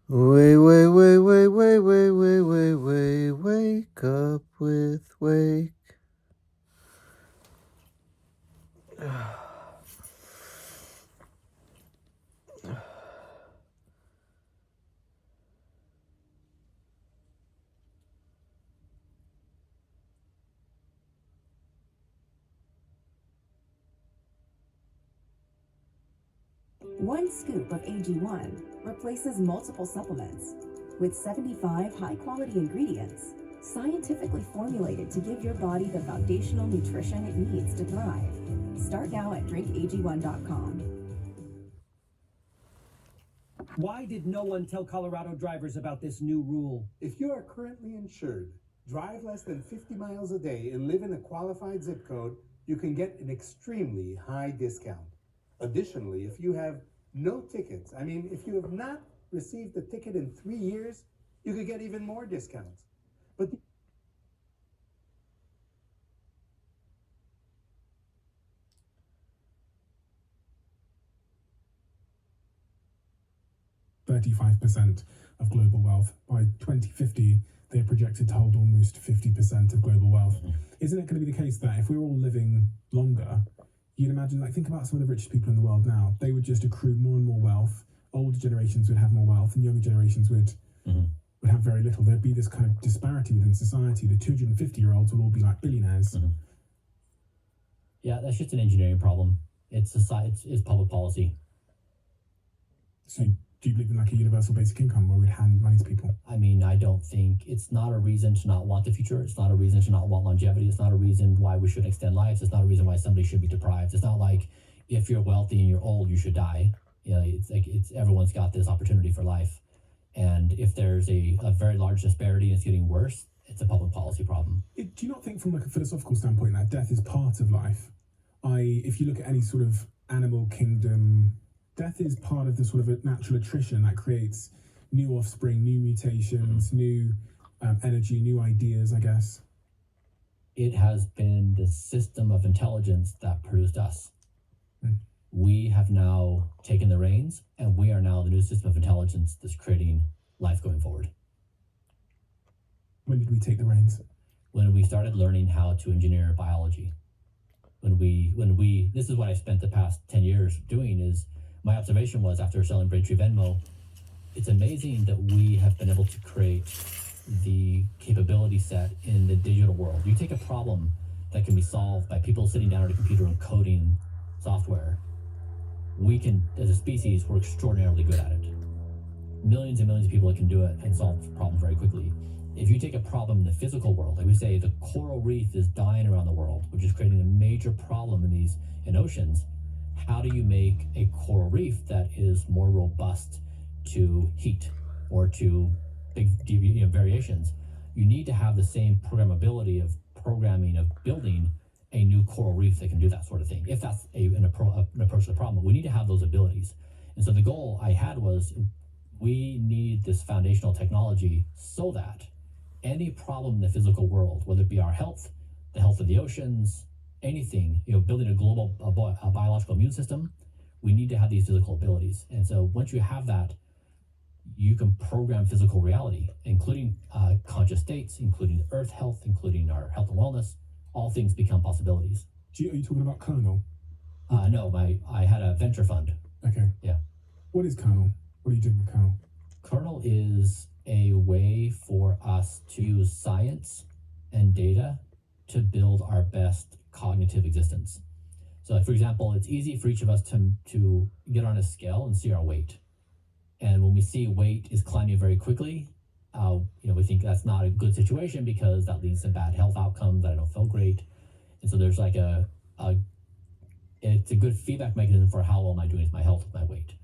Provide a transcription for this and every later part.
Wake up with wake. One scoop of AG1 replaces multiple supplements with 75 high-quality ingredients, scientifically formulated to give your body the foundational nutrition it needs to thrive. Start now at drinkag1.com. Why did no one tell Colorado drivers about this new rule? If you are currently insured, drive less than 50 miles a day, and live in a qualified zip code, you can get an extremely high discount. Additionally, if you have no tickets, if you have not received a ticket in 3 years, you could get even more discounts. But 35% of global wealth. By 2050, they are projected to hold almost 50% of global wealth. Isn't it going to be the case that if we're all living longer, you'd imagine, think about some of the richest people in the world now, they would just accrue more and more wealth. Older generations would have more wealth, and younger generations would have very little. There'd be this kind of disparity within society. The 250-year-olds will all be like billionaires. Yeah, that's just an engineering problem. It's public policy. So do you believe in a universal basic income where we'd hand money to people? I don't think it's not a reason to not want the future. It's not a reason to not want longevity. It's not a reason why we should extend lives. It's not a reason why somebody should be deprived. It's not like if you're wealthy and you're old, you should die. It's everyone's got this opportunity for life. And if there's a very large disparity and it's getting worse, it's a public policy problem. Do you not think from a philosophical standpoint that death is part of life? If you look at any sort of animal kingdom, death is part of the sort of a natural attrition that creates new offspring, new mutations, new energy, new ideas, I guess. It has been the system of intelligence that produced us. We have now taken the reins, and we are now the new system of intelligence that's creating life going forward. When did we take the reins? When we started learning how to engineer biology. This is what I spent the past 10 years doing. Is my observation was, after selling Braintree Venmo, it's amazing that we have been able to create the capability set in the digital world. You take a problem that can be solved by people sitting down at a computer and coding software. We can, as a species, we're extraordinarily good at it. Millions and millions of people that can do it and solve problems very quickly. If you take a problem in the physical world, like we say, the coral reef is dying around the world, which is creating a major problem in oceans. How do you make a coral reef that is more robust to heat or to big variations? You need to have the same programmability of programming, of building a new coral reef that can do that sort of thing. If that's an approach to the problem, we need to have those abilities. And so the goal I had was, we need this foundational technology so that any problem in the physical world, whether it be our health, the health of the oceans, anything, building a global biological immune system, we need to have these physical abilities. And so once you have that, you can program physical reality, including conscious states, including Earth health, including our health and wellness. All things become possibilities. Are you talking about Kernel? No, I had a venture fund. Okay. Yeah. What is Kernel? What are you doing with Kernel? Kernel is a way for us to use science and data to build our best cognitive existence. So, for example, it's easy for each of us to get on a scale and see our weight. And when we see weight is climbing very quickly, we think that's not a good situation because that leads to bad health outcomes, that I don't feel great. And so there's it's a good feedback mechanism for how well am I doing with my health, with my weight.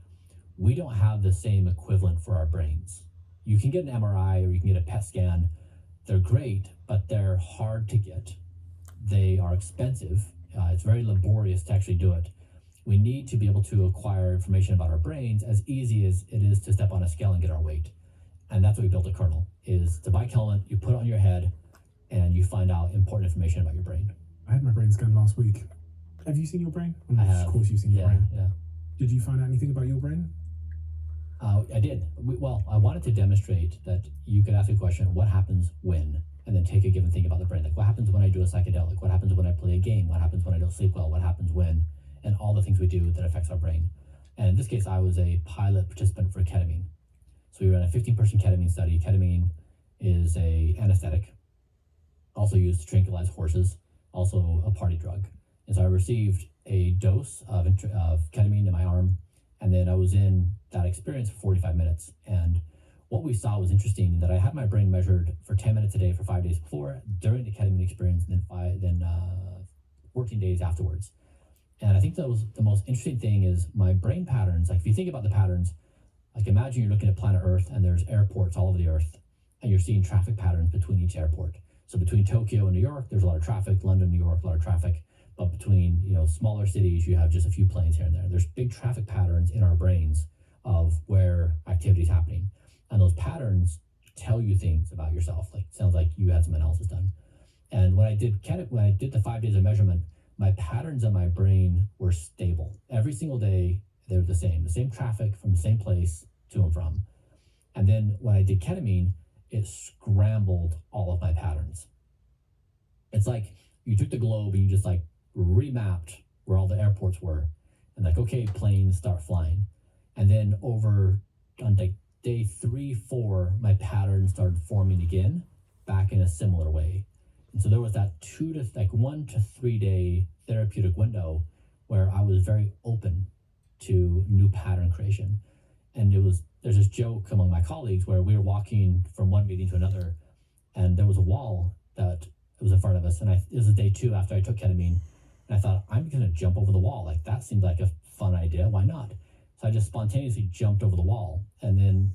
We don't have the same equivalent for our brains. You can get an MRI or you can get a PET scan. They're great, but they're hard to get. They are expensive. It's very laborious to actually do it. We need to be able to acquire information about our brains as easy as it is to step on a scale and get our weight. And that's what we built a Kernel, is the bike helmet, you put it on your head, and you find out important information about your brain. I had my brain scanned last week. Have you seen your brain? I have. Of course you've seen your brain. Yeah. Did you find out anything about your brain? I did. Well, I wanted to demonstrate that you could ask a question, what happens when? And then take a given thing about the brain. Like, what happens when I do a psychedelic? What happens when I play a game? What happens when I don't sleep well? What happens when? And all the things we do that affects our brain. And in this case, I was a pilot participant for ketamine. So we ran a 15-person ketamine study. Ketamine is a anesthetic, also used to tranquilize horses, also a party drug. And so I received a dose of ketamine in my arm, and then I was in that experience for 45 minutes. And what we saw was interesting, that I had my brain measured for 10 minutes a day for 5 days before, during the ketamine experience, and then 14 days afterwards. And I think that was the most interesting thing is my brain patterns. Like, if you think about the patterns, like, imagine you're looking at planet Earth and there's airports all over the Earth, and you're seeing traffic patterns between each airport. So between Tokyo and New York, there's a lot of traffic. London, New York, a lot of traffic. But between, smaller cities, you have just a few planes here and there. There's big traffic patterns in our brains of where activity is happening. And those patterns tell you things about yourself. Like, it sounds like you had some analysis done. And when I did the 5 days of measurement, my patterns in my brain were stable. Every single day, they were the same traffic from the same place to and from. And then when I did ketamine, it scrambled all of my patterns. It's like you took the globe and you just like remapped where all the airports were, and like, okay, planes start flying. And then over on day 3, 4, my patterns started forming again, back in a similar way. And so there was that 1 to 3 day therapeutic window where I was very open to new pattern creation. And there's this joke among my colleagues where we were walking from one meeting to another, and there was a wall that was in front of us. And it was day 2 after I took ketamine, and I thought, I'm gonna jump over the wall. Like, that seemed like a fun idea. Why not? So I just spontaneously jumped over the wall, and then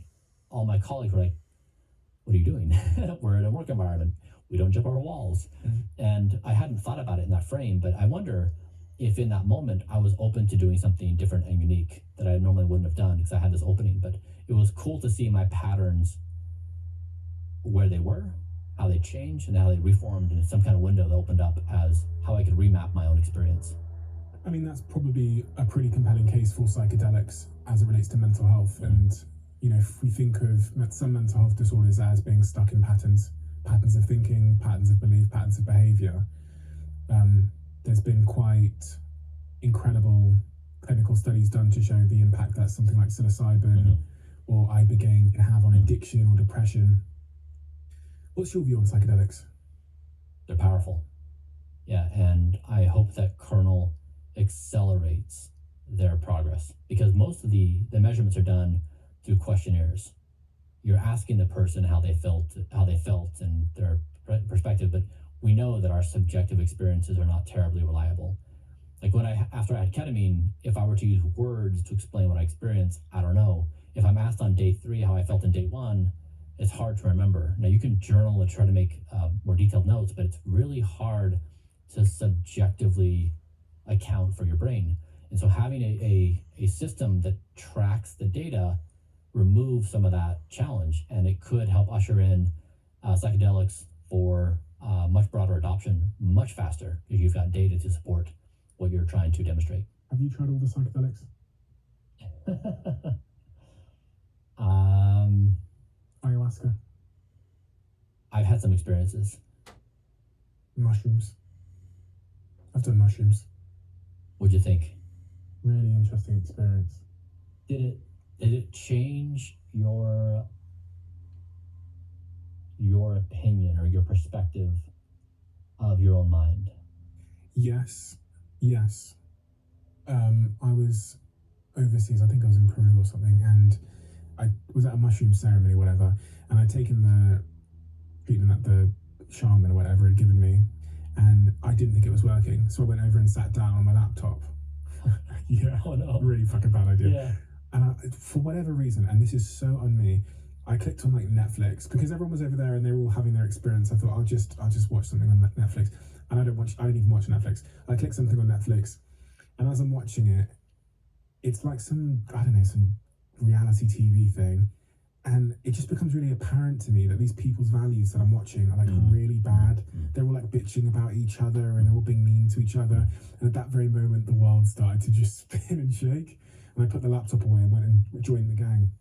all my colleagues were like, what are you doing? We're in a work environment. We don't jump over walls. Mm-hmm. And I hadn't thought about it in that frame, but I wonder if in that moment I was open to doing something different and unique that I normally wouldn't have done because I had this opening. But it was cool to see my patterns where they were, how they changed, and how they reformed in some kind of window that opened up as how I could remap my own experience. I mean, that's probably a pretty compelling case for psychedelics as it relates to mental health. And, if we think of some mental health disorders as being stuck in patterns of thinking, patterns of belief, patterns of behavior, there's been quite incredible clinical studies done to show the impact that something like psilocybin or ibogaine can have on addiction or depression. What's your view on psychedelics? They're powerful. Yeah, and I hope that Kernel accelerates their progress, because most of the measurements are done through questionnaires. You're asking the person how they felt and their perspective, but we know that our subjective experiences are not terribly reliable. Like, after I had ketamine, if I were to use words to explain what I experienced, I don't know. If I'm asked on day 3 how I felt in day 1, it's hard to remember. Now, you can journal and try to make more detailed notes, but it's really hard to subjectively account for your brain. And so having a system that tracks the data removes some of that challenge, and it could help usher in psychedelics for much broader adoption much faster, because you've got data to support what you're trying to demonstrate. Have you tried all the psychedelics? Ayahuasca? I've had some experiences. Mushrooms? I've done mushrooms. What'd you think? Really interesting experience. Did it change your opinion or your perspective of your own mind? Yes. I was overseas. I think I was in Peru or something, and I was at a mushroom ceremony or whatever, and I'd taken the treatment that the shaman or whatever had given me, and I didn't think it was working, so I went over and sat down on my laptop. Yeah. Oh no. Really fucking bad idea. Yeah. And for whatever reason, and this is so on me, I clicked on like Netflix because everyone was over there and they were all having their experience. I thought I'll just watch something on Netflix, and I didn't even watch Netflix. I clicked something on Netflix, and as I'm watching it, it's like some reality TV thing, and it just becomes really apparent to me that these people's values that I'm watching are like really bad. They're all like bitching about each other, and they're all being mean to each other. And at that very moment, the world started to just spin and shake. And I put the laptop away and went and joined the gang.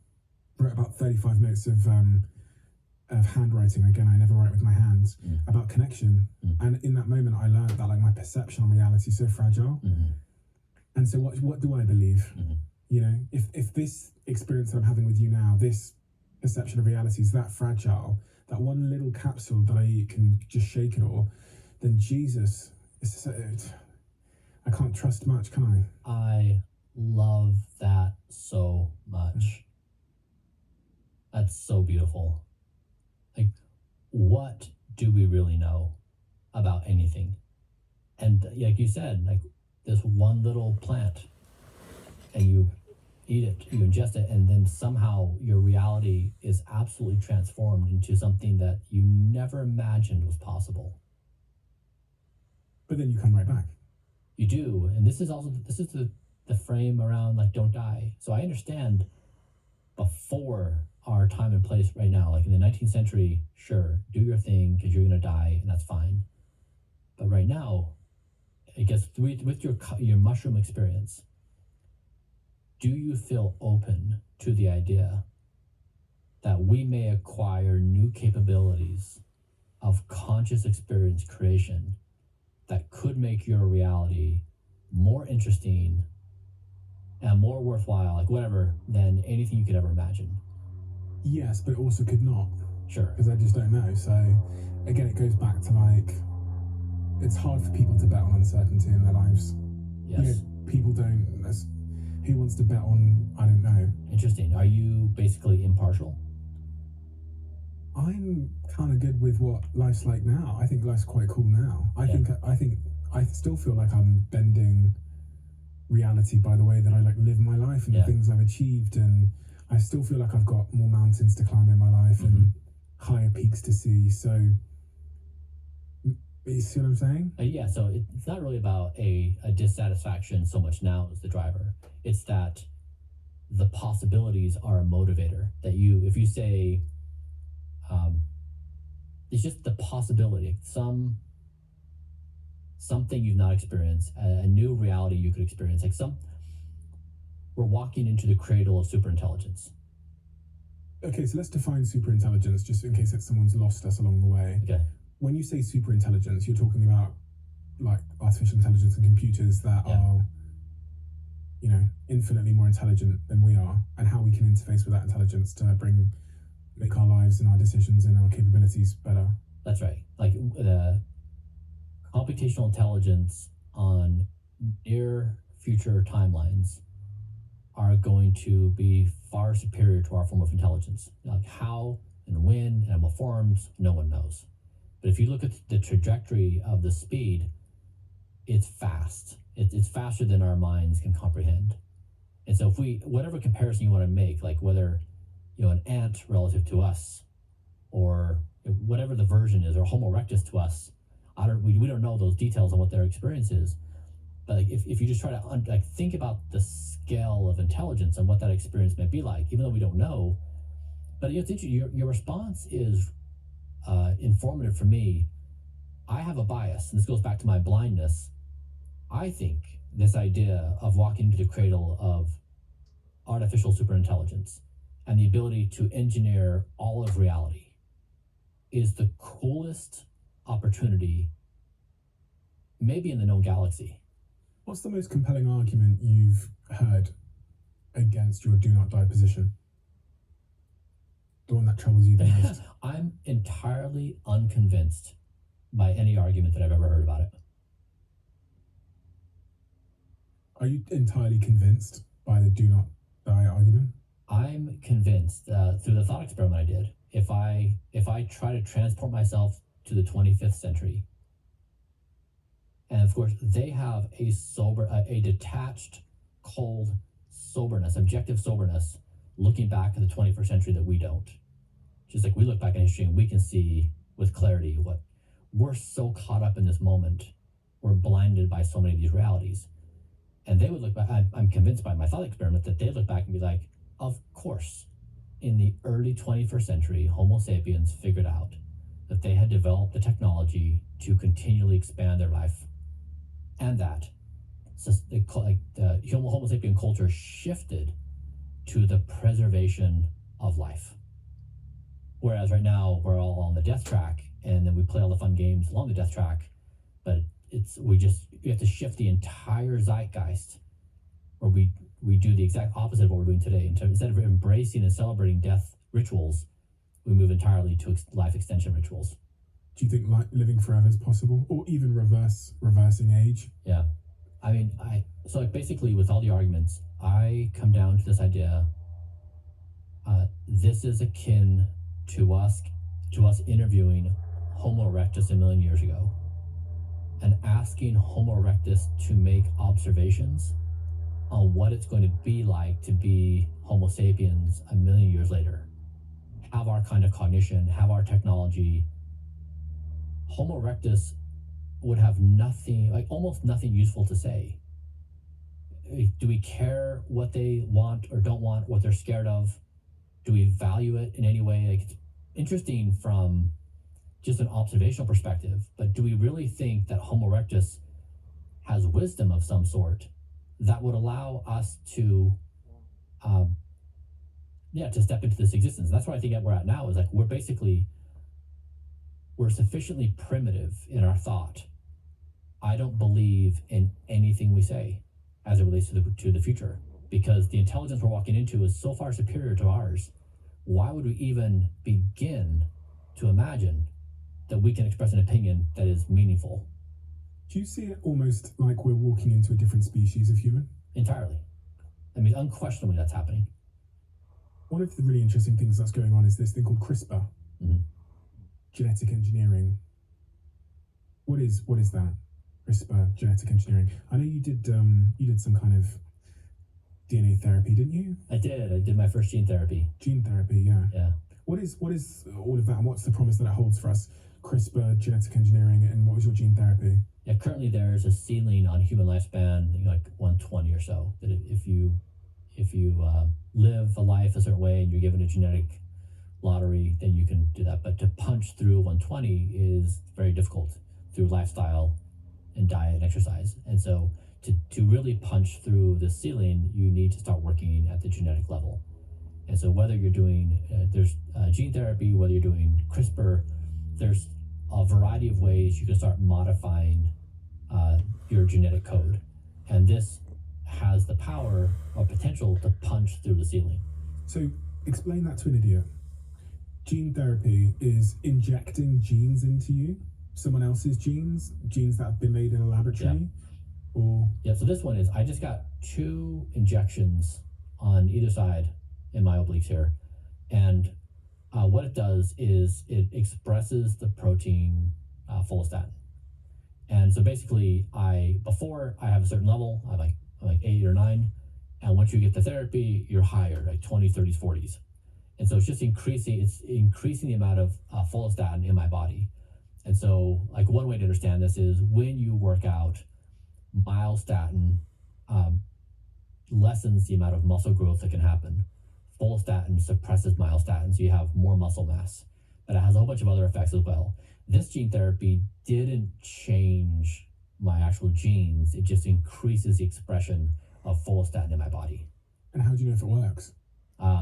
35 notes of handwriting. Again, I never write with my hands, about connection. And in that moment, I learned that like my perception on reality is so fragile. And so what do I believe? You know, if this experience that I'm having with you now, this perception of reality is that fragile, that one little capsule that I eat can just shake it all, then Jesus, I can't trust much, can I? I love that so much. That's so beautiful. Like, what do we really know about anything? And like you said, like this one little plant, and you eat it, you ingest it, and then somehow your reality is absolutely transformed into something that you never imagined was possible. But then you come right back. You do, and this is the frame around like don't die. So I understand before our time and place right now, like in the 19th century, sure, do your thing because you're gonna die and that's fine. But right now, I guess with your mushroom experience, do you feel open to the idea that we may acquire new capabilities of conscious experience creation that could make your reality more interesting and more worthwhile, like whatever, than anything you could ever imagine? Yes, but it also could not. Sure. Because I just don't know. So again, it goes back to like, it's hard for people to bet on uncertainty in their lives. Yes. You know, people don't. Who wants to bet on, I don't know. Interesting. Are you basically impartial? I'm kind of good with what life's like now. I think life's quite cool now. I think I still feel like I'm bending reality by the way that I like live my life and the things I've achieved, and I still feel like I've got more mountains to climb in my life and higher peaks to see. So you see what I'm saying? Yeah, so it's not really about a dissatisfaction so much now as the driver. It's that the possibilities are a motivator. That if you say, it's just the possibility, something you've not experienced, a new reality you could experience. Like we're walking into the cradle of superintelligence. Okay, so let's define superintelligence just in case that someone's lost us along the way. Okay. When you say superintelligence, you're talking about like artificial intelligence and computers that are, you know, infinitely more intelligent than we are, and how we can interface with that intelligence to make our lives and our decisions and our capabilities better. That's right. Like the computational intelligence on near future timelines are going to be far superior to our form of intelligence. Like how and when and what forms, no one knows. But if you look at the trajectory of the speed, it's fast. It's faster than our minds can comprehend. And so if whatever comparison you want to make, like whether, you know, an ant relative to us, or whatever the version is, or Homo erectus to us, we don't know those details on what their experience is. But like if you just try to think about the scale of intelligence and what that experience may be like, even though we don't know. But it's interesting. Your response is informative for me. I have a bias, and this goes back to my blindness. I think this idea of walking into the cradle of artificial superintelligence and the ability to engineer all of reality is the coolest opportunity maybe in the known galaxy. What's the most compelling argument you've heard against your do not die position? The one that troubles you the most? I'm entirely unconvinced by any argument that I've ever heard about it. Are you entirely convinced by the do not die argument? I'm convinced through the thought experiment I did. If I try to transport myself to the 25th century, and of course they have a detached, cold soberness, objective soberness, looking back at the 21st century that we don't. Just like we look back in history and we can see with clarity what we're so caught up in this moment, we're blinded by so many of these realities. And they would look back, I'm convinced by my thought experiment that they look back and be like, of course, in the early 21st century, Homo sapiens figured out that they had developed the technology to continually expand their life, and that the Homo sapien culture shifted to the preservation of life. Whereas right now we're all on the death track, and then we play all the fun games along the death track, but you have to shift the entire zeitgeist, or we do the exact opposite of what we're doing today. Instead of embracing and celebrating death rituals, we move entirely to life extension rituals. Do you think living forever is possible, or even reversing age? Yeah, I mean, so like basically with all the arguments, I come down to this idea. This is akin to us interviewing Homo erectus a million years ago, and asking Homo erectus to make observations on what it's going to be like to be Homo sapiens a million years later, have our kind of cognition, have our technology. Homo erectus would have nothing, like almost nothing useful to say. Do we care what they want or don't want, what they're scared of? Do we value it in any way? Like, it's interesting from just an observational perspective, but do we really think that Homo erectus has wisdom of some sort that would allow us to step into this existence? That's what I think we're at now, is like we're sufficiently primitive in our thought. I don't believe in anything we say as it relates to the future, because the intelligence we're walking into is so far superior to ours. Why would we even begin to imagine that we can express an opinion that is meaningful? Do you see it almost like we're walking into a different species of human? Entirely. I mean, unquestionably that's happening. One of the really interesting things that's going on is this thing called CRISPR, genetic engineering. What is that? CRISPR, genetic engineering. I know you did some kind of DNA therapy, didn't you? I did my first gene therapy. Gene therapy, yeah. Yeah. What is all of that, and what's the promise that it holds for us? CRISPR, genetic engineering, and what was your gene therapy? Yeah, currently there's a ceiling on human lifespan, like 120 or so. That if you live a life a certain way and you're given a genetic lottery, then you can do that. But to punch through 120 is very difficult through lifestyle and diet and exercise. And so to really punch through the ceiling, you need to start working at the genetic level. And so whether you're doing, there's gene therapy, whether you're doing CRISPR, there's a variety of ways you can start modifying your genetic code. And this has the power or potential to punch through the ceiling. So explain that to an idiot. Gene therapy is injecting genes into you, someone else's genes that have been made in a laboratory? Yeah, so this one is, I just got 2 injections on either side in my obliques here. And what it does is it expresses the protein follistatin. And so basically, before I have a certain level, I'm like 8 or 9. And once you get the therapy, you're higher, like 20s, 30s, 40s. And so it's just increasing the amount of follistatin in my body. And so, like, one way to understand this is when you work out, myostatin lessens the amount of muscle growth that can happen. Follistatin suppresses myostatin, so you have more muscle mass. But it has a whole bunch of other effects as well. This gene therapy didn't change my actual genes, it just increases the expression of follistatin in my body. And how do you know if it works?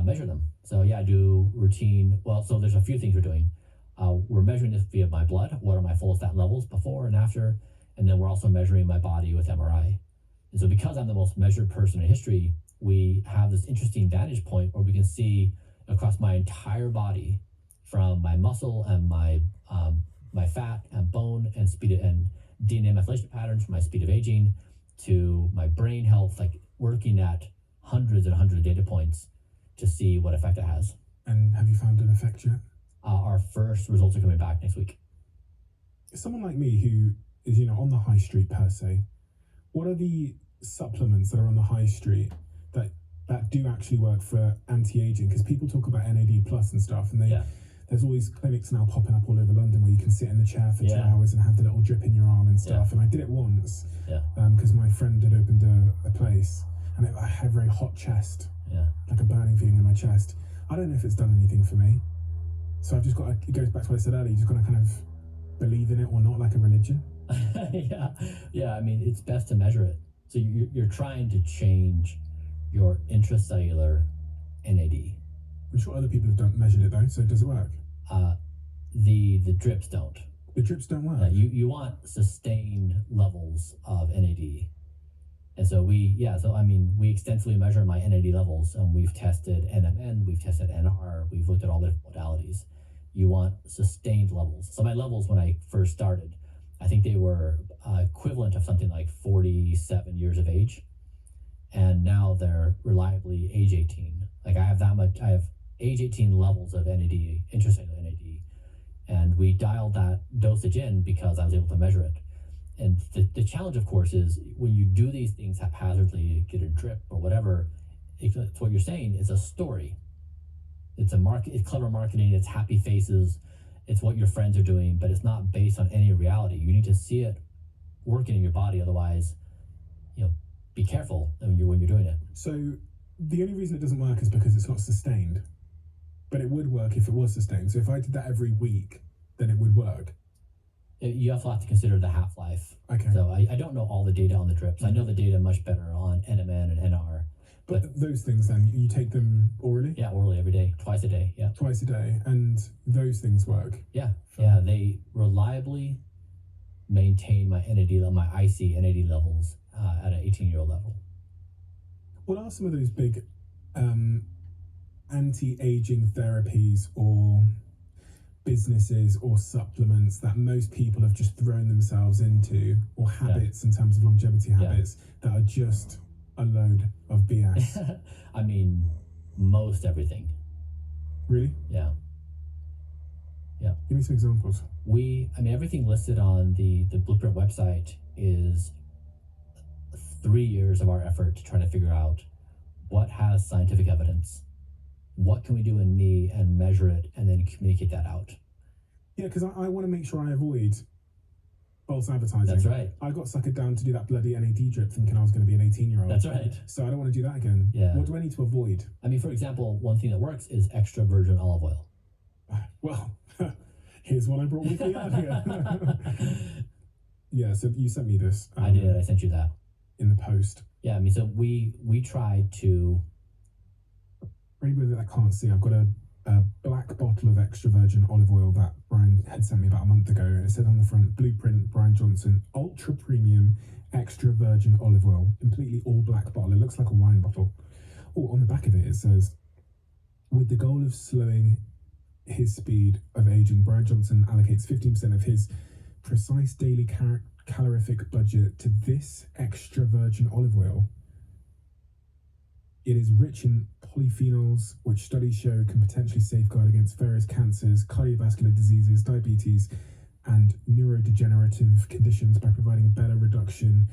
Measure them. So yeah, I do routine. Well, so there's a few things we're doing. We're measuring this via my blood. What are my follistatin levels before and after? And then we're also measuring my body with MRI. And so because I'm the most measured person in history, we have this interesting vantage point where we can see across my entire body, from my muscle and my fat and bone and and DNA methylation patterns, from my speed of aging to my brain health, like working at hundreds and hundreds of data points to see what effect it has. And have you found an effect yet? Our first results are coming back next week. Someone like me who is, on the high street per se, what are the supplements that are on the high street that do actually work for anti-aging? Because people talk about NAD plus and stuff, and there's all these clinics now popping up all over London where you can sit in the chair for 2 hours and have the little drip in your arm and stuff. And I did it once because my friend had opened a place, and I had a very hot chest, like a burning feeling in my chest. I don't know if it's done anything for me. So I've just got it goes back to what I said earlier, you just got to kind of believe in it or not, like a religion. I mean, it's best to measure it. So you're trying to change your intracellular NAD. I'm sure other people have measured it though, so does it work? The drips don't. The drips don't work. You want sustained levels of NAD. And so we extensively measure my NAD levels, and we've tested NMN, we've tested NR, we've looked at all the different modalities. You want sustained levels. So my levels when I first started, I think they were equivalent of something like 47 years of age. And now they're reliably age 18. Like I have age 18 levels of NAD, intracellular NAD. And we dialed that dosage in because I was able to measure it. And the challenge, of course, is when you do these things haphazardly, get a drip or whatever, it's what you're saying is a story. It's it's clever marketing, it's happy faces, it's what your friends are doing, but it's not based on any reality. You need to see it working in your body, otherwise, be careful when you're doing it. So the only reason it doesn't work is because it's not sustained. But it would work if it was sustained. So if I did that every week, then it would work. You also have to consider the half-life. Okay. So I don't know all the data on the drips. I know the data much better on NMN and NR. But those things then, you take them orally? Yeah, orally every day, twice a day, yeah. Twice a day, and those things work? Yeah, they reliably maintain my my IC NAD levels at an 18-year-old level. What are some of those big anti-aging therapies or businesses or supplements that most people have just thrown themselves into, or habits in terms of longevity habits that are just a load of BS? I mean, most everything. Really? Yeah. Give me some examples. Everything listed on the Blueprint website is 3 years of our effort to try to figure out what has scientific evidence, what can we do in me and measure it and then communicate that out. Yeah, because I want to make sure I avoid false advertising. That's right. I got suckered down to do that bloody NAD drip thinking I was going to be an 18-year-old. That's right. So I don't want to do that again. Yeah. What do I need to avoid? For example, one thing that works is extra virgin olive oil. Well, here's what I brought with me out here. Yeah, so you sent me this. I did. I sent you that. In the post. Yeah, so we tried to... For anybody that can't see, I've got a black bottle of extra virgin olive oil that Brian had sent me about a month ago. And it said on the front, Blueprint, Brian Johnson, ultra premium extra virgin olive oil. Completely all black bottle. It looks like a wine bottle. Oh, on the back of it, it says, with the goal of slowing his speed of aging, Brian Johnson allocates 15% of his precise daily calorific budget to this extra virgin olive oil. It is rich in polyphenols, which studies show can potentially safeguard against various cancers, cardiovascular diseases, diabetes, and neurodegenerative conditions by providing better reduction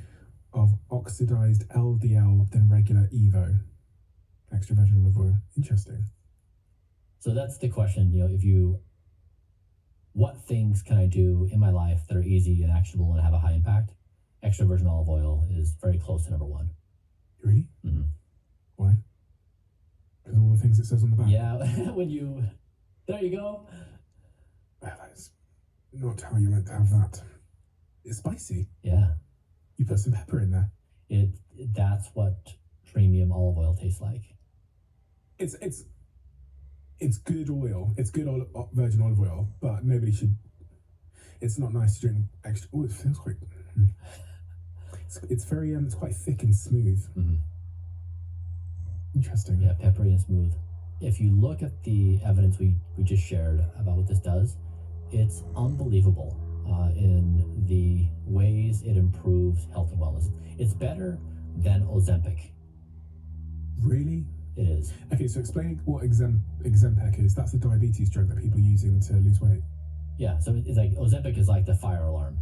of oxidized LDL than regular EVO. Extra virgin olive oil. Interesting. So that's the question, what things can I do in my life that are easy and actionable and have a high impact? Extra virgin olive oil is very close to number one. Really? Mm-hmm. Why? Because of all the things it says on the back? Yeah, there you go. That's not how you're meant to have that. It's spicy. Yeah. You put some pepper in there. That's what premium olive oil tastes like. It's good oil. It's good virgin olive oil, but nobody should. It's not nice to drink extra. Oh, it feels quite. It's very it's quite thick and smooth. Mm-hmm. Interesting. Yeah, peppery and smooth. If you look at the evidence we just shared about what this does, it's unbelievable in the ways it improves health and wellness. It's better than Ozempic. Really? It is. Okay, so explain what Ozempic is. That's the diabetes drug that people are using to lose weight. Yeah, so it's like Ozempic is like the fire alarm.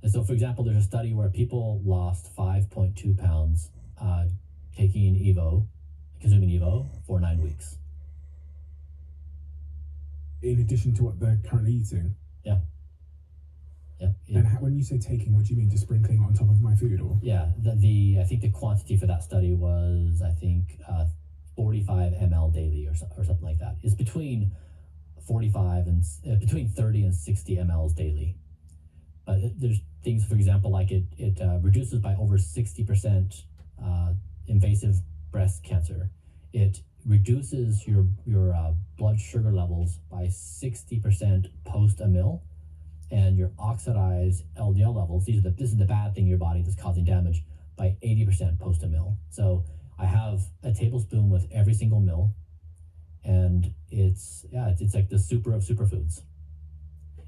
And so, for example, there's a study where people lost 5.2 pounds consuming Evo for 9 weeks. In addition to what they're currently eating? Yeah. Yeah. And when you say taking, what do you mean? Just sprinkling it on top of my food, or? Yeah. I think the quantity for that study was 45 ml daily or something like that. It's between 45 and between 30 and 60 mLs daily. But there's things, for example, like it reduces by over 60% invasive breast cancer. It reduces your blood sugar levels by 60% post a meal, and your oxidized LDL levels. This is the bad thing in your body that's causing damage, by 80% post a meal. So I have a tablespoon with every single meal, and it's like the super of superfoods.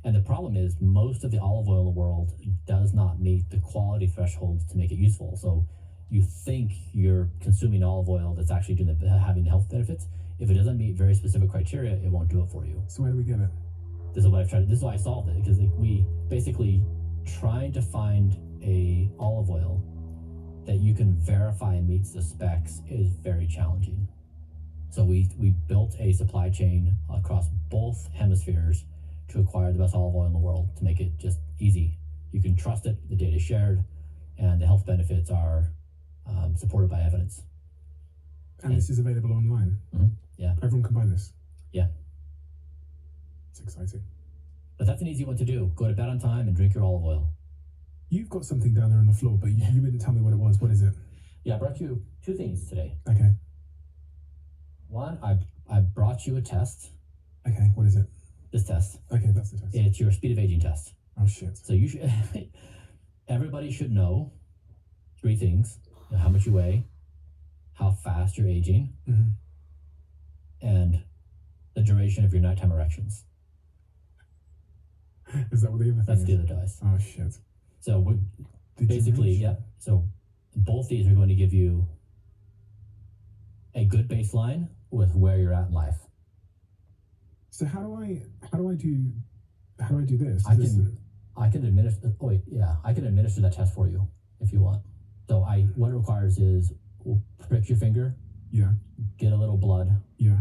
And the problem is most of the olive oil in the world does not meet the quality thresholds to make it useful. So you think you're consuming olive oil that's actually having health benefits. If it doesn't meet very specific criteria, it won't do it for you. So where do we get it? This is what I've tried. This is why I solved it, because we basically trying to find a olive oil that you can verify meets the specs is very challenging. So we built a supply chain across both hemispheres to acquire the best olive oil in the world, to make it just easy. You can trust it, the data is shared, and the health benefits are supported by evidence. And this is available online? Mm-hmm. Yeah. Everyone can buy this? Yeah. It's exciting. But that's an easy one to do. Go to bed on time and drink your olive oil. You've got something down there on the floor, but you didn't tell me what it was. What is it? Yeah, I brought you two things today. Okay. One, I brought you a test. Okay, what is it? This test. Okay, that's the test. It's your speed of aging test. Oh, shit. So you should, everybody should know three things: how much you weigh, how fast you're aging, and the duration of your nighttime erections. Is that what the other thing That's is? the other device. Oh, shit. So we basically, yeah. So both these are going to give you a good baseline with where you're at in life. So how do I do this? I can administer. Oh wait, yeah, I can administer that test for you if you want. So what it requires is we'll prick your finger. Yeah. Get a little blood. Yeah.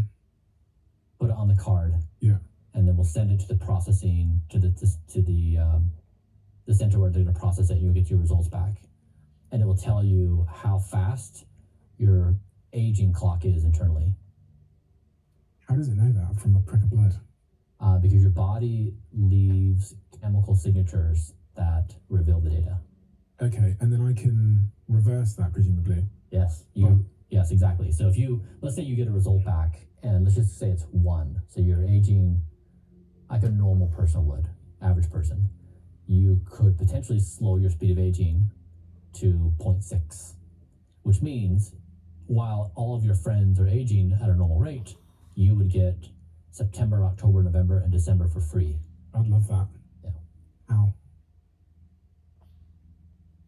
Put it on the card. Yeah. And then we'll send it to the processing to the center where they're going to process it. And you'll get your results back, and it will tell you how fast your aging clock is internally. How does it know that from a prick of blood? Because your body leaves chemical signatures that reveal the data. Okay, and then I can reverse that, presumably. Yes, yes, exactly. So let's say you get a result back, and let's just say it's 1. So you're aging like a normal person would, average person. You could potentially slow your speed of aging to 0.6, which means while all of your friends are aging at a normal rate, you would get September, October, November, and December for free. I'd love that. Yeah. How?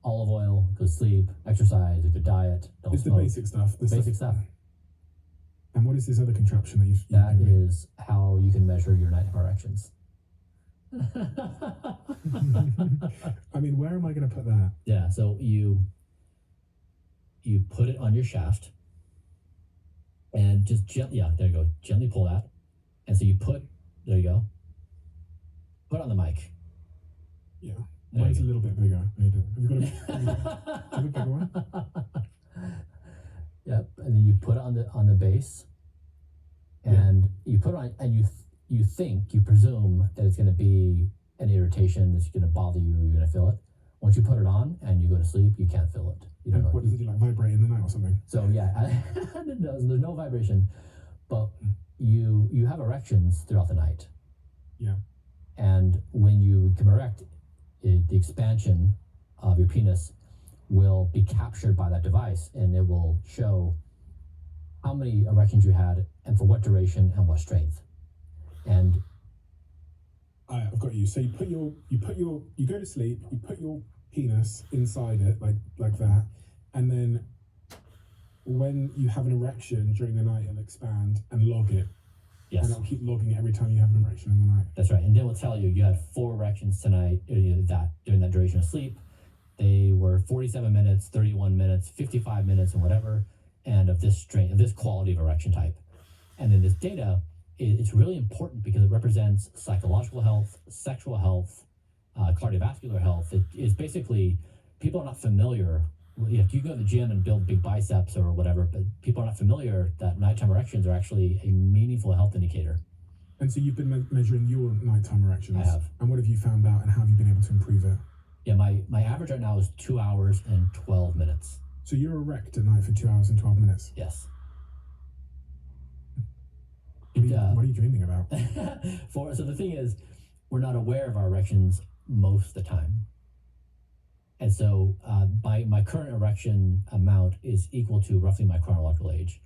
Olive oil, good sleep, exercise, a good diet, don't It's smoke. the basic stuff. Basic stuff. And what is this other contraption that you've That given me? is how you can measure your nighttime erections. I mean, where am I going to put that? Yeah, so you put it on your shaft, and just gently, there you go, gently pull that, and so there you go, put it on the mic. Yeah, There mine's a you little bit bigger. Have you got a bigger one? Yep, and then you put it on the base, and you put it on, and you presume that it's going to be an irritation that's going to bother you. You're going to feel it. Once you put it on and you go to sleep, you can't feel it. You don't know. What does it do? Like vibrate in the night or something? So yeah, there's no vibration, but you have erections throughout the night. Yeah. And when you become erect, the expansion of your penis will be captured by that device, and it will show how many erections you had and for what duration and what strength. And I've got you. So you go to sleep, you put your penis inside it like that, and then when you have an erection during the night, it'll expand and log it. yes, And it'll keep logging it every time you have an erection in the night. that's right. And they will tell you had 4 erections tonight, during that duration of sleep. They were 47 minutes, 31 minutes, 55 minutes, and whatever, and of this strength, of this quality of erection type. And then this data, it's really important because it represents psychological health, sexual health, cardiovascular health. It is basically, people are not familiar. If you go to the gym and build big biceps or whatever, but people are not familiar that nighttime erections are actually a meaningful health indicator. And so you've been measuring your nighttime erections. I have. And what have you found out, and how have you been able to improve it? Yeah, my average right now is 2 hours and 12 minutes. So you're erect at night for 2 hours and 12 minutes. Yes. What are you dreaming about? So the thing is, we're not aware of our erections most of the time. And so my current erection amount is equal to roughly my chronological age.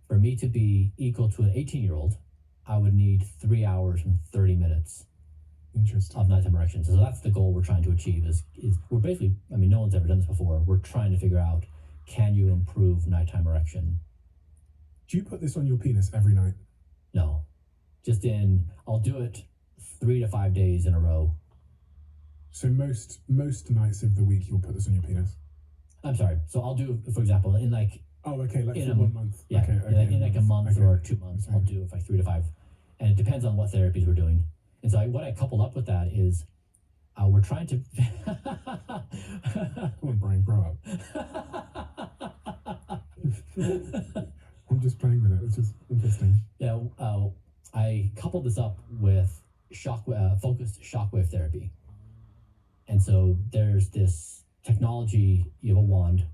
For me to be equal to an 18-year-old, I would need 3 hours and 30 minutes Interesting. of nighttime erections. So that's the goal we're trying to achieve is we're basically, I mean, no one's ever done this before. We're trying to figure out, can you improve nighttime erection? Do you put this on your penis every night? No. I'll do it 3 to 5 days in a row. So most nights of the week you'll put this on your penis? I'm sorry. So I'll do, for example, in like... Oh, okay, like for 1 month. Yeah, okay, in like a month or 2 months, I'll do it for like 3 to 5. And it depends on what therapies we're doing. And so what I coupled up with that is we're trying to... Come on, Brian, grow up. I'm just playing with it. It's just interesting. Yeah, I coupled this up with focused shockwave therapy. And so there's this technology, you have a wand,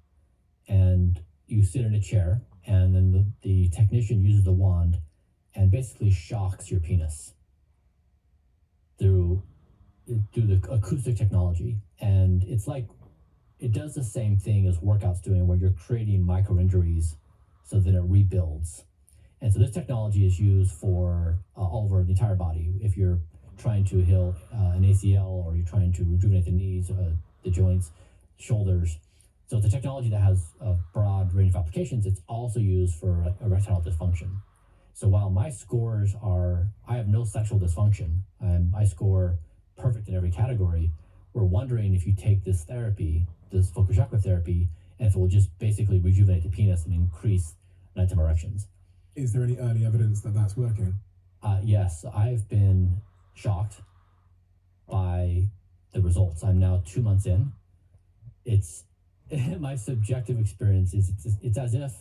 and you sit in a chair, and then the technician uses the wand and basically shocks your penis through the acoustic technology. And it's like, it does the same thing as workouts doing, where you're creating micro injuries so that it rebuilds. And so this technology is used for all over the entire body. If you're trying to heal an ACL, or you're trying to rejuvenate the knees, the joints, shoulders. So it's a technology that has a broad range of applications. It's also used for erectile dysfunction. So while my scores I have no sexual dysfunction. I score perfect in every category. We're wondering if you take this therapy, this focused shockwave therapy, and if it will just basically rejuvenate the penis and increase nighttime erections. Is there any early evidence that that's working? Yes, I've been shocked by the results. I'm now 2 months in. It's my subjective experience is it's as if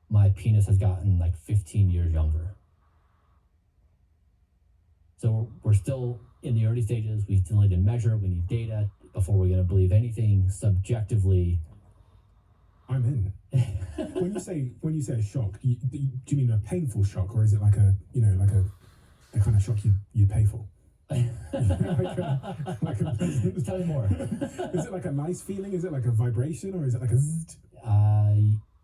my penis has gotten like 15 years younger. So we're still in the early stages. We still need to measure. We need data before we're going to believe anything subjectively. I'm in. When you say a shock, do you mean a painful shock, or is it like the kind of shock you pay for? like a pleasant... Tell me more. Is it like a nice feeling? Is it like a vibration, or is it like a zzzt?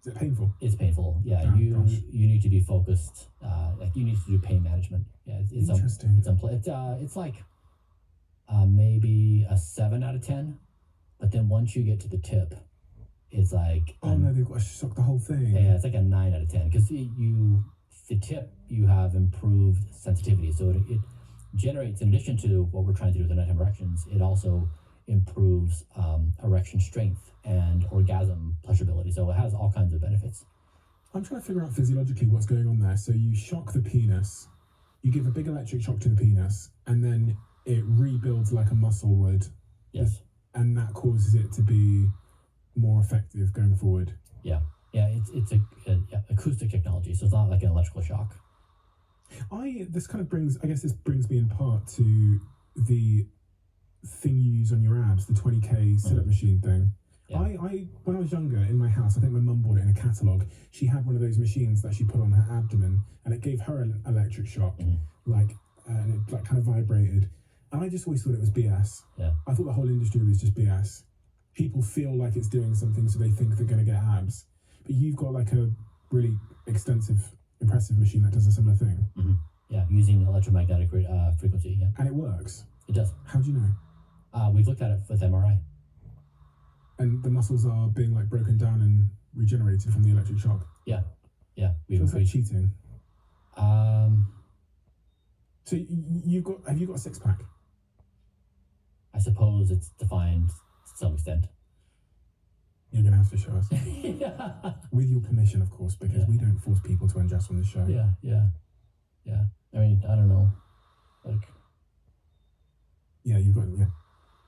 Is it painful? It's painful. Yeah, Oh, you gosh. need to be focused. Like you need to do pain management. Yeah, it's Interesting. It's like maybe a 7 out of 10, but then once you get to the tip, it's like No, they've got to shock the whole thing. yeah, it's like a 9 out of 10 because the tip you have improved sensitivity, so it generates, in addition to what we're trying to do with the nighttime erections, it also improves erection strength and orgasm pleasurability. So it has all kinds of benefits. I'm trying to figure out physiologically what's going on there. So you shock the penis, you give a big electric shock to the penis, and then it rebuilds like a muscle would. Yes. And that causes it to be more effective going forward. Yeah. It's a acoustic technology, so it's not like an electrical shock. This brings me in part to the thing you use on your abs, the 20K sit-up machine thing. Yeah. I when I was younger in my house, I think my mum bought it in a catalogue. She had one of those machines that she put on her abdomen, and it gave her an electric shock, and it like kind of vibrated. And I just always thought it was BS. Yeah. I thought the whole industry was just BS. People feel like it's doing something, so they think they're going to get abs. But you've got like a really extensive, impressive machine that does a similar thing. Mm-hmm. Yeah, using electromagnetic frequency. Yeah, And it works. it does. How do you know? We've looked at it with MRI. And the muscles are being like broken down and regenerated from the electric shock. Yeah. Feels like cheating. Um, So have you got a six-pack? I suppose it's defined to some extent. You're going to have to show us. Yeah. With your permission, of course, because we don't force people to undress on the show. Yeah. I mean, I don't know. Like, Yeah, you've got,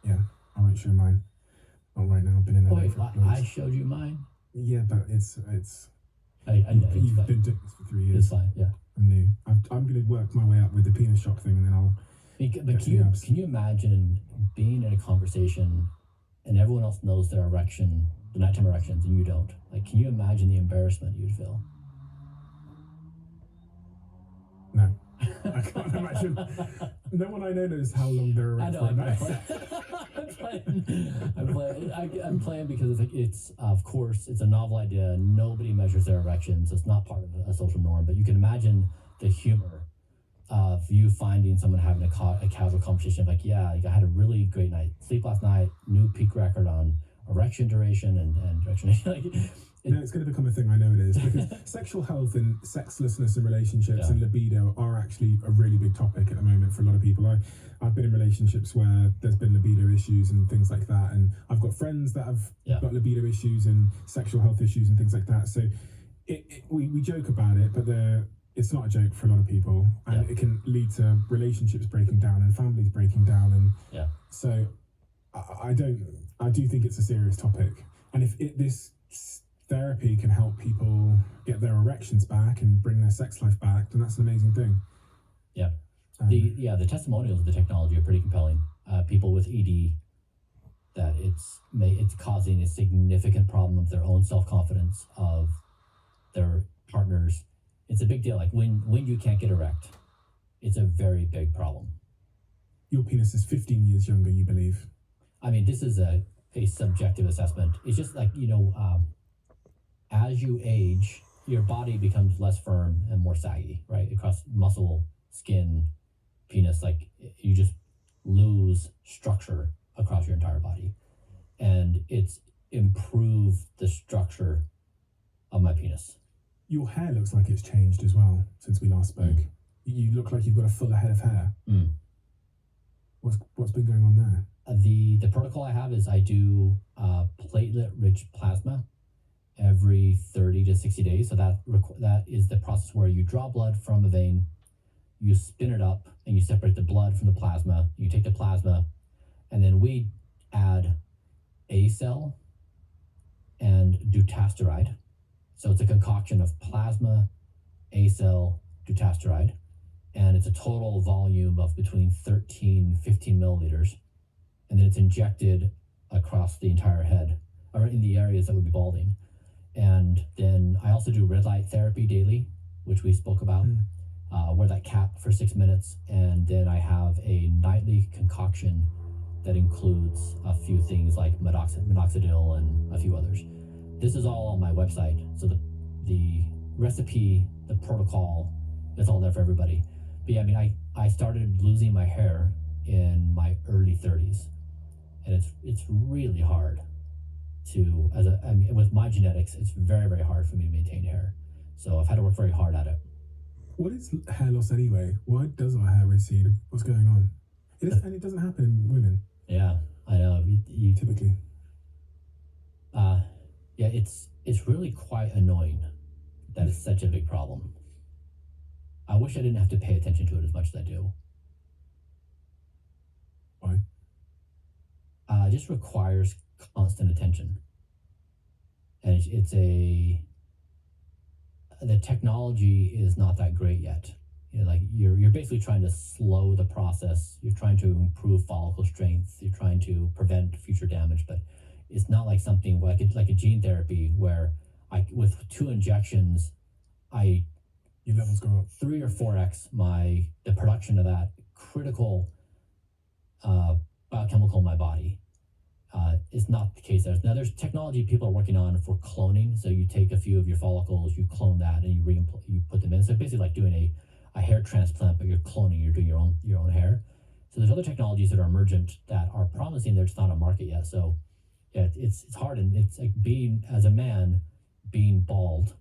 yeah. I won't show mine. Not right now. I've been in LA wait, for a couple of I weeks. showed you mine. Yeah, but it's I know it's you've fine. been doing this for 3 years. It's fine. Yeah. I'm new. I'm going to work my way up with the penis shock thing, and then I'll. But can you imagine being in a conversation and everyone else knows their erection, the nighttime erections, and you don't? Like, can you imagine the embarrassment you'd feel? imagine. No one I know knows how long they're erect for a night. I'm playing because it's of course it's a novel idea. Nobody measures their erections. It's not part of a social norm. But you can imagine the humor of you finding someone having a casual conversation like, yeah, I had a really great night sleep last night, new peak record on erection duration and erection. No, it's going to become a thing. I know it is, because sexual health and sexlessness in relationships and libido are actually a really big topic at the moment for a lot of people. I've been in relationships where there's been libido issues and things like that, and I've got friends that have got libido issues and sexual health issues and things like that. So we joke about it, but it's not a joke for a lot of people, and it can lead to relationships breaking down and families breaking down. And so I do think it's a serious topic, and if this therapy can help people get their erections back and bring their sex life back, then that's an amazing thing. The testimonials of the technology are pretty compelling. People with ED, that it's causing a significant problem of their own self-confidence, of their partners. It's a big deal. Like when you can't get erect, it's a very big problem. Your penis is 15 years younger, you believe? I mean, this is a subjective assessment. It's just like, as you age, your body becomes less firm and more saggy, right? Across muscle, skin, penis, like you just lose structure across your entire body. And it's improved the structure of my penis. Your hair looks like it's changed as well since we last spoke. You look like you've got a fuller head of hair. What's been going on there? The protocol I have is I do platelet-rich plasma every 30 to 60 days. So that is the process where you draw blood from a vein, you spin it up, and you separate the blood from the plasma. You take the plasma, and then we add A-cell and dutasteride. So it's a concoction of plasma, A-cell, dutasteride, and it's a total volume of between 13, 15 milliliters. And then it's injected across the entire head, or in the areas that would be balding. And then I also do red light therapy daily, which we spoke about. Wear that cap for 6 minutes. And then I have a nightly concoction that includes a few things like minoxidil and a few others. This is all on my website. So the recipe, the protocol, it's all there for everybody. But yeah, I mean, I started losing my hair in my early 30s. And it's really hard to, with my genetics, it's very, very hard for me to maintain hair. So I've had to work very hard at it. What is hair loss anyway? Why does our hair recede? What's going on? And it doesn't happen in women. Yeah, I know. You typically. Yeah, it's really quite annoying that it's such a big problem. I wish I didn't have to pay attention to it as much as I do. Why? It just requires constant attention. And the technology is not that great yet. You're basically trying to slow the process. You're trying to improve follicle strength. You're trying to prevent future damage, but it's not like something like a gene therapy where with 2 injections, your levels go up 3 or 4x the production of that critical biochemical in my body. Is not the case. There's technology people are working on for cloning. So you take a few of your follicles, you clone that, and you put them in. So basically like doing a hair transplant, but you're cloning. You're doing your own hair. So there's other technologies that are emergent that are promising. They're just not on market yet. So yeah, it's hard, and it's like as a man, being bald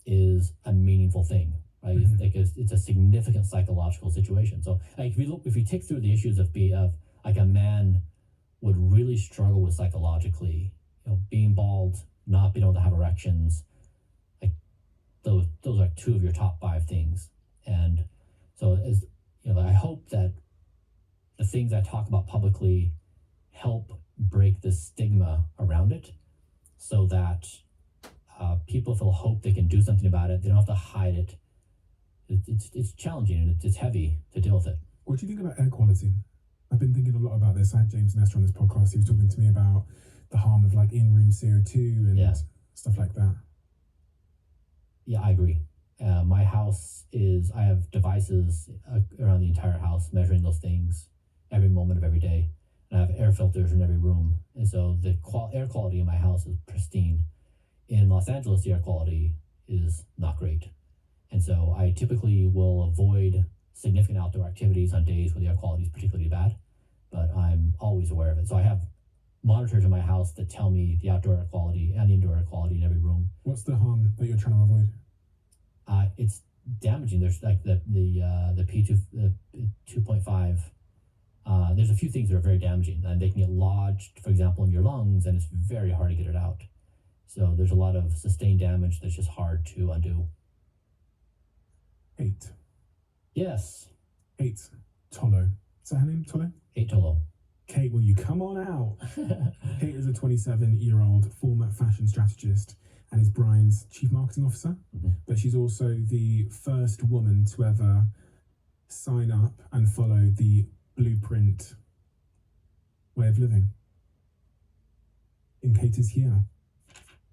is a meaningful thing, right? It's a significant psychological situation. So like if you take through the issues of like a man would really struggle with psychologically, being bald, not being able to have erections, like those are 2 of your top 5 things. And so I hope that the things I talk about publicly help break the stigma around it, so that people feel hope they can do something about it. They don't have to hide it. It's challenging, and it's heavy to deal with it. What do you think about air quality? I've been thinking a lot about this. I had James Nestor on this podcast. He was talking to me about the harm of like in-room CO2 and stuff like that. Yeah, I agree. My house is, I have devices around the entire house measuring those things every moment of every day. And I have air filters in every room. And so the air quality in my house is pristine. In Los Angeles, the air quality is not great. And so I typically will avoid significant outdoor activities on days where the air quality is particularly bad, but I'm always aware of it. So I have monitors in my house that tell me the outdoor air quality and the indoor air quality in every room. What's the harm that you're trying to avoid? It's damaging. There's like the P2 2.5. There's a few things that are very damaging, and they can get lodged, for example, in your lungs, and it's very hard to get it out. So there's a lot of sustained damage that's just hard to undo. 8. Yes. 8. Tolo. Is that her name? Tolo? 8 Tolo. Kate, will you come on out? Kate is a 27-year-old former fashion strategist and is Brian's chief marketing officer. Mm-hmm. But she's also the first woman to ever sign up and follow the Blueprint way of living. And Kate is here.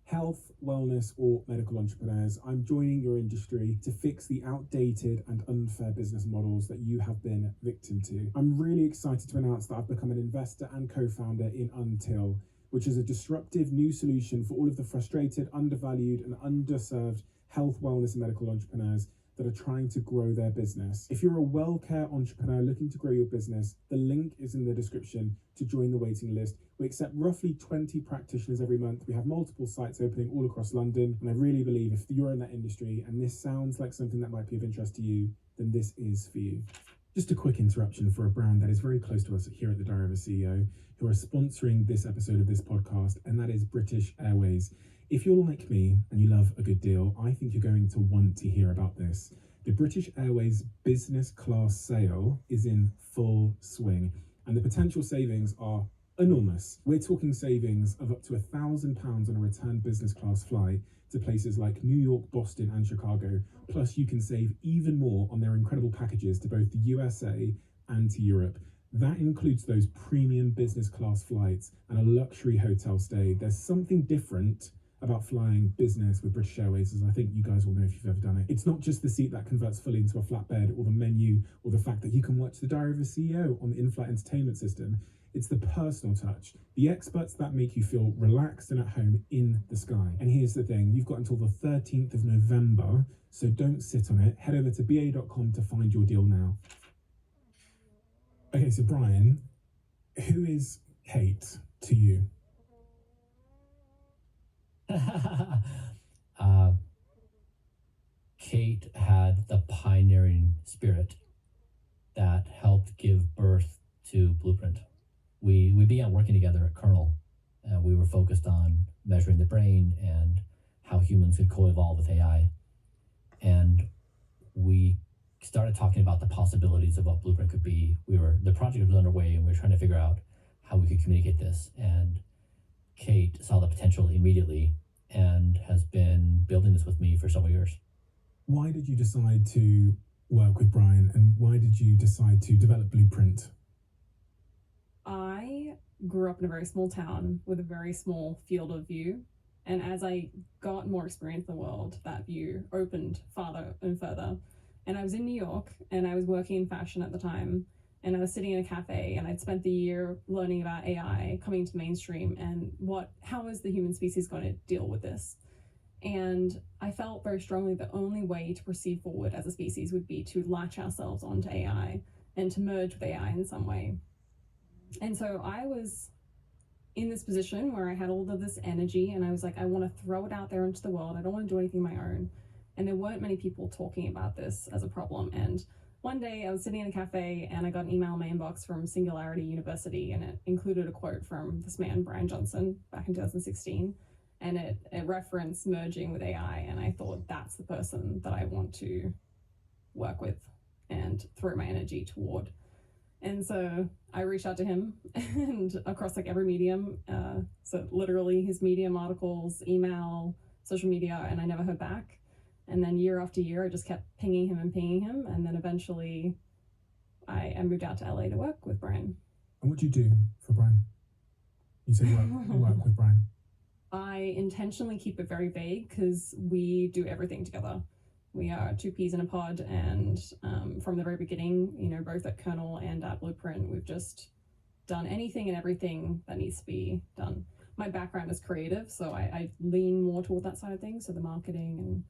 Health, wellness, or medical entrepreneurs, I'm joining your industry to fix the outdated and unfair business models that you have been victim to. I'm really excited to announce that I've become an investor and co-founder in Until, which is a disruptive new solution for all of the frustrated, undervalued, and underserved health, wellness, and medical entrepreneurs that are trying to grow their business. If you're a well-care entrepreneur looking to grow your business, the link is in the description to join the waiting list. We accept roughly 20 practitioners every month. We have multiple sites opening all across London, and I really believe if you're in that industry and this sounds like something that might be of interest to you, then this is for you. Just a quick interruption for a brand that is very close to us here at the Diary of a CEO, who are sponsoring this episode of this podcast, and that is British Airways. If you're like me and you love a good deal, I think you're going to want to hear about this. The British Airways business class sale is in full swing, and the potential savings are enormous. We're talking savings of up to £1,000 on a return business class flight to places like New York, Boston, and Chicago. Plus, you can save even more on their incredible packages to both the USA and to Europe. That includes those premium business class flights and a luxury hotel stay. There's something different about flying business with British Airways, as I think you guys will know if you've ever done it. It's not just the seat that converts fully into a flatbed, or the menu, or the fact that you can watch the Diary of a CEO on the in-flight entertainment system. It's the personal touch, the experts that make you feel relaxed and at home in the sky. And here's the thing, you've got until the 13th of November, so don't sit on it. Head over to ba.com to find your deal now. Okay, so Brian, who is Kate to you? Kate had the pioneering spirit that helped give birth to Blueprint. We began working together at Kernel. We were focused on measuring the brain and how humans could co-evolve with AI. And we started talking about the possibilities of what Blueprint could be. The project was underway, and we were trying to figure out how we could communicate this. And Kate saw the potential immediately and has been building this with me for several years. Why did you decide to work with Brian, and why did you decide to develop Blueprint? I grew up in a very small town with a very small field of view. And as I got more experience in the world, that view opened farther and further. And I was in New York, and I was working in fashion at the time. And I was sitting in a cafe, and I'd spent the year learning about AI coming to mainstream and how is the human species going to deal with this? And I felt very strongly the only way to proceed forward as a species would be to latch ourselves onto AI and to merge with AI in some way. And so I was in this position where I had all of this energy, and I was like, I want to throw it out there into the world. I don't want to do anything my own. And there weren't many people talking about this as a problem. And one day I was sitting in a cafe, and I got an email in my inbox from Singularity University, and it included a quote from this man, Brian Johnson, back in 2016. And it referenced merging with AI. And I thought, that's the person that I want to work with and throw my energy toward. And so I reached out to him, and across like every medium, so literally his Medium articles, email, social media, and I never heard back. And then year after year, I just kept pinging him. And then eventually I moved out to LA to work with Brian. And what do you do for Brian? You say you work with Brian. I intentionally keep it very vague because we do everything together. We are two peas in a pod, and from the very beginning, both at Kernel and at Blueprint, we've just done anything and everything that needs to be done. My background is creative, so I lean more toward that side of things, so the marketing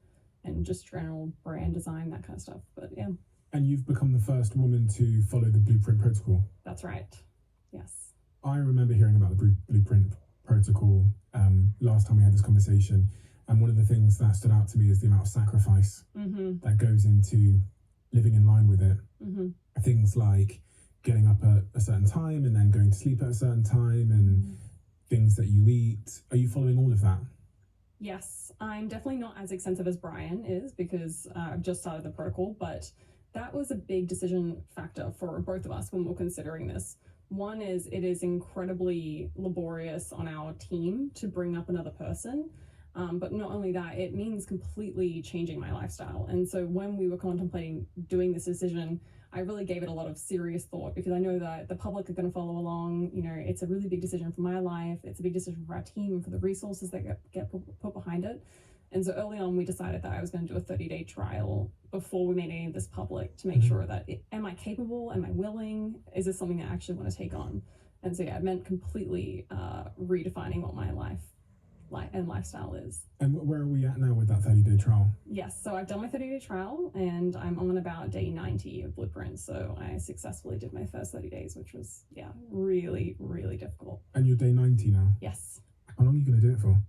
and just general brand design, that kind of stuff. But yeah. And you've become the first woman to follow the Blueprint protocol. That's right. Yes. I remember hearing about the Blueprint protocol last time we had this conversation, and one of the things that stood out to me is the amount of sacrifice that goes into living in line with it. Things like getting up at a certain time and then going to sleep at a certain time, and things that you eat. Are you following all of that? Yes, I'm definitely not as extensive as Brian is, because I've just started the protocol, but that was a big decision factor for both of us when we're considering this. One is it is incredibly laborious on our team to bring up another person. But not only that, it means completely changing my lifestyle. And so when we were contemplating doing this decision, I really gave it a lot of serious thought, because I know that the public are going to follow along. It's a really big decision for my life. It's a big decision for our team, for the resources that get put behind it. And so early on, we decided that I was going to do a 30-day trial before we made any of this public, to make sure that, am I capable? Am I willing? Is this something I actually want to take on? And so yeah, it meant completely redefining what my life and lifestyle is. And where are we at now with that 30-day trial? Yes, so I've done my 30-day trial, and I'm on about day 90 of Blueprint. So I successfully did my first 30 days, which was, really, really difficult. And you're day 90 now? Yes. How long are you going to do it for?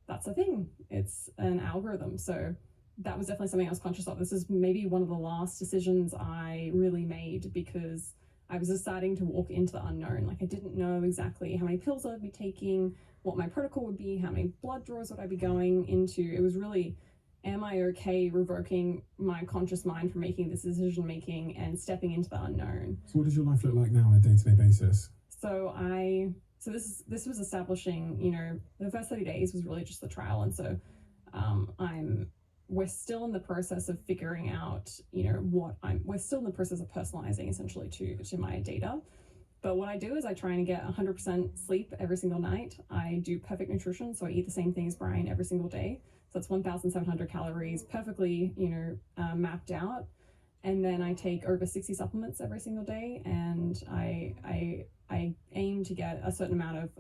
That's the thing. It's an algorithm. So that was definitely something I was conscious of. This is maybe one of the last decisions I really made, because I was deciding to walk into the unknown. Like, I didn't know exactly how many pills I'd be taking, what my protocol would be, how many blood draws would I be going into. It was really, am I okay revoking my conscious mind from making this decision making and stepping into the unknown? So what does your life look like now on a day-to-day basis? So this was establishing, the first 30 days was really just the trial. And so we're still in the process of figuring out, we're still in the process of personalizing essentially to my data. But what I do is I try and get 100% sleep every single night. I do perfect nutrition, so I eat the same thing as Brian every single day. So that's 1,700 calories, perfectly, mapped out. And then I take over 60 supplements every single day, and I aim to get a certain amount of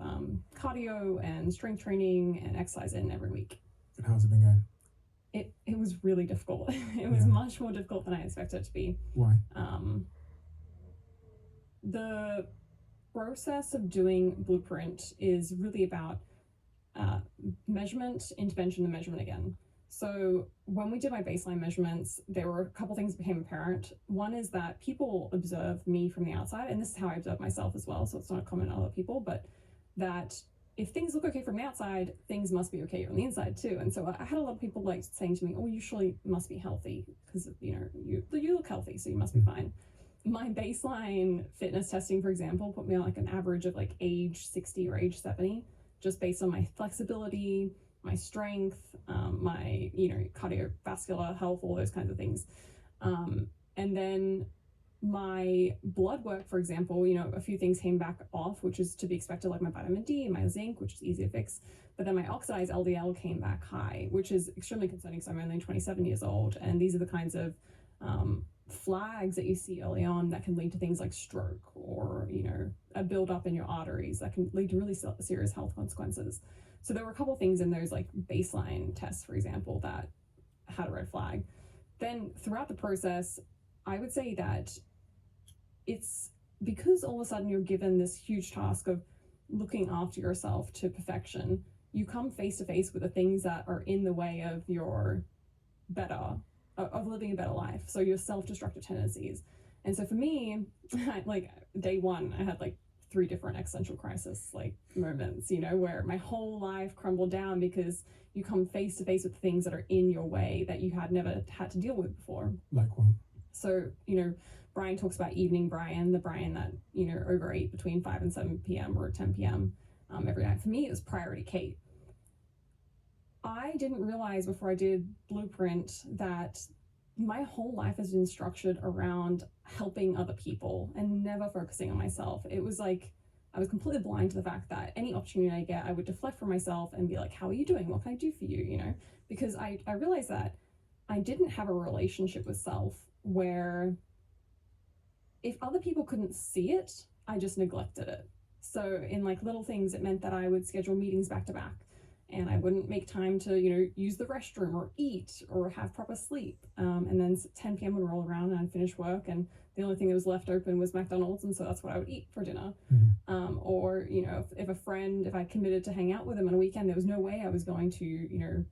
cardio and strength training and exercise in every week. And how's it been going? It was really difficult. It was much more difficult than I expected it to be. Why? The process of doing Blueprint is really about measurement, intervention, and measurement again. So when we did my baseline measurements, there were a couple things that became apparent. One is that people observe me from the outside, and this is how I observe myself as well, so it's not a comment on other people, but that if things look okay from the outside, things must be okay on the inside too. And so I had a lot of people saying to me, oh, you surely must be healthy, because you look healthy, so you must be fine. My baseline fitness testing, for example, put me on an average of age 60 or age 70, just based on my flexibility, my strength, my cardiovascular health, all those kinds of things. And then my blood work, for example, a few things came back off, which is to be expected, like my vitamin D and my zinc, which is easy to fix. But then my oxidized LDL came back high, which is extremely concerning, because I'm only 27 years old, and these are the kinds of flags that you see early on that can lead to things like stroke, or a buildup in your arteries that can lead to really serious health consequences. So there were a couple of things in those baseline tests, for example, that had a red flag. Then throughout the process, I would say that it's because all of a sudden you're given this huge task of looking after yourself to perfection, you come face to face with the things that are in the way of your of living a better life. So your self-destructive tendencies. And so for me, day one, I had 3 different existential crisis moments, where my whole life crumbled down, because you come face to face with things that are in your way that you had never had to deal with before. Like what? So, Brian talks about evening Brian, the Brian that, overate between 5 and 7 p.m. or 10 p.m. Every night. For me, it was priority Kate. I didn't realize before I did Blueprint that my whole life has been structured around helping other people and never focusing on myself. It was I was completely blind to the fact that any opportunity I get, I would deflect from myself and be like, how are you doing? What can I do for you? Because I realized that I didn't have a relationship with self where if other people couldn't see it, I just neglected it. So in like little things, it meant that I would schedule meetings back to back, and I wouldn't make time to, use the restroom or eat or have proper sleep. And then 10 p.m. would roll around and I'd finish work, and the only thing that was left open was McDonald's, and so that's what I would eat for dinner. Or, if I committed to hang out with them on a weekend, there was no way I was going to,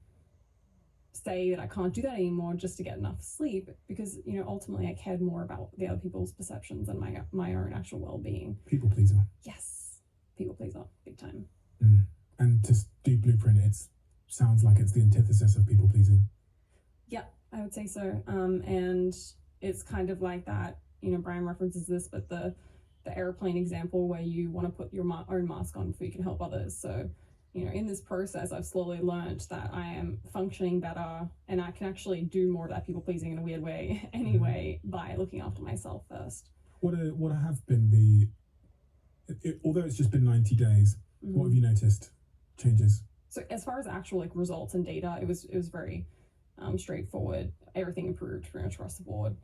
say that I can't do that anymore just to get enough sleep, because, ultimately I cared more about the other people's perceptions than my own actual well-being. People pleaser. Yes, people pleaser, big time. And to do Blueprint, it sounds like it's the antithesis of people pleasing. Yeah, I would say so. And it's kind of like that, Brian references this, but the airplane example where you want to put your own mask on before you can help others. So, in this process, I've slowly learned that I am functioning better, and I can actually do more of that people pleasing in a weird way anyway by looking after myself first. What have been although it's just been 90 days, what have you noticed changes? So as far as actual results and data, it was very straightforward. Everything improved pretty much across the board.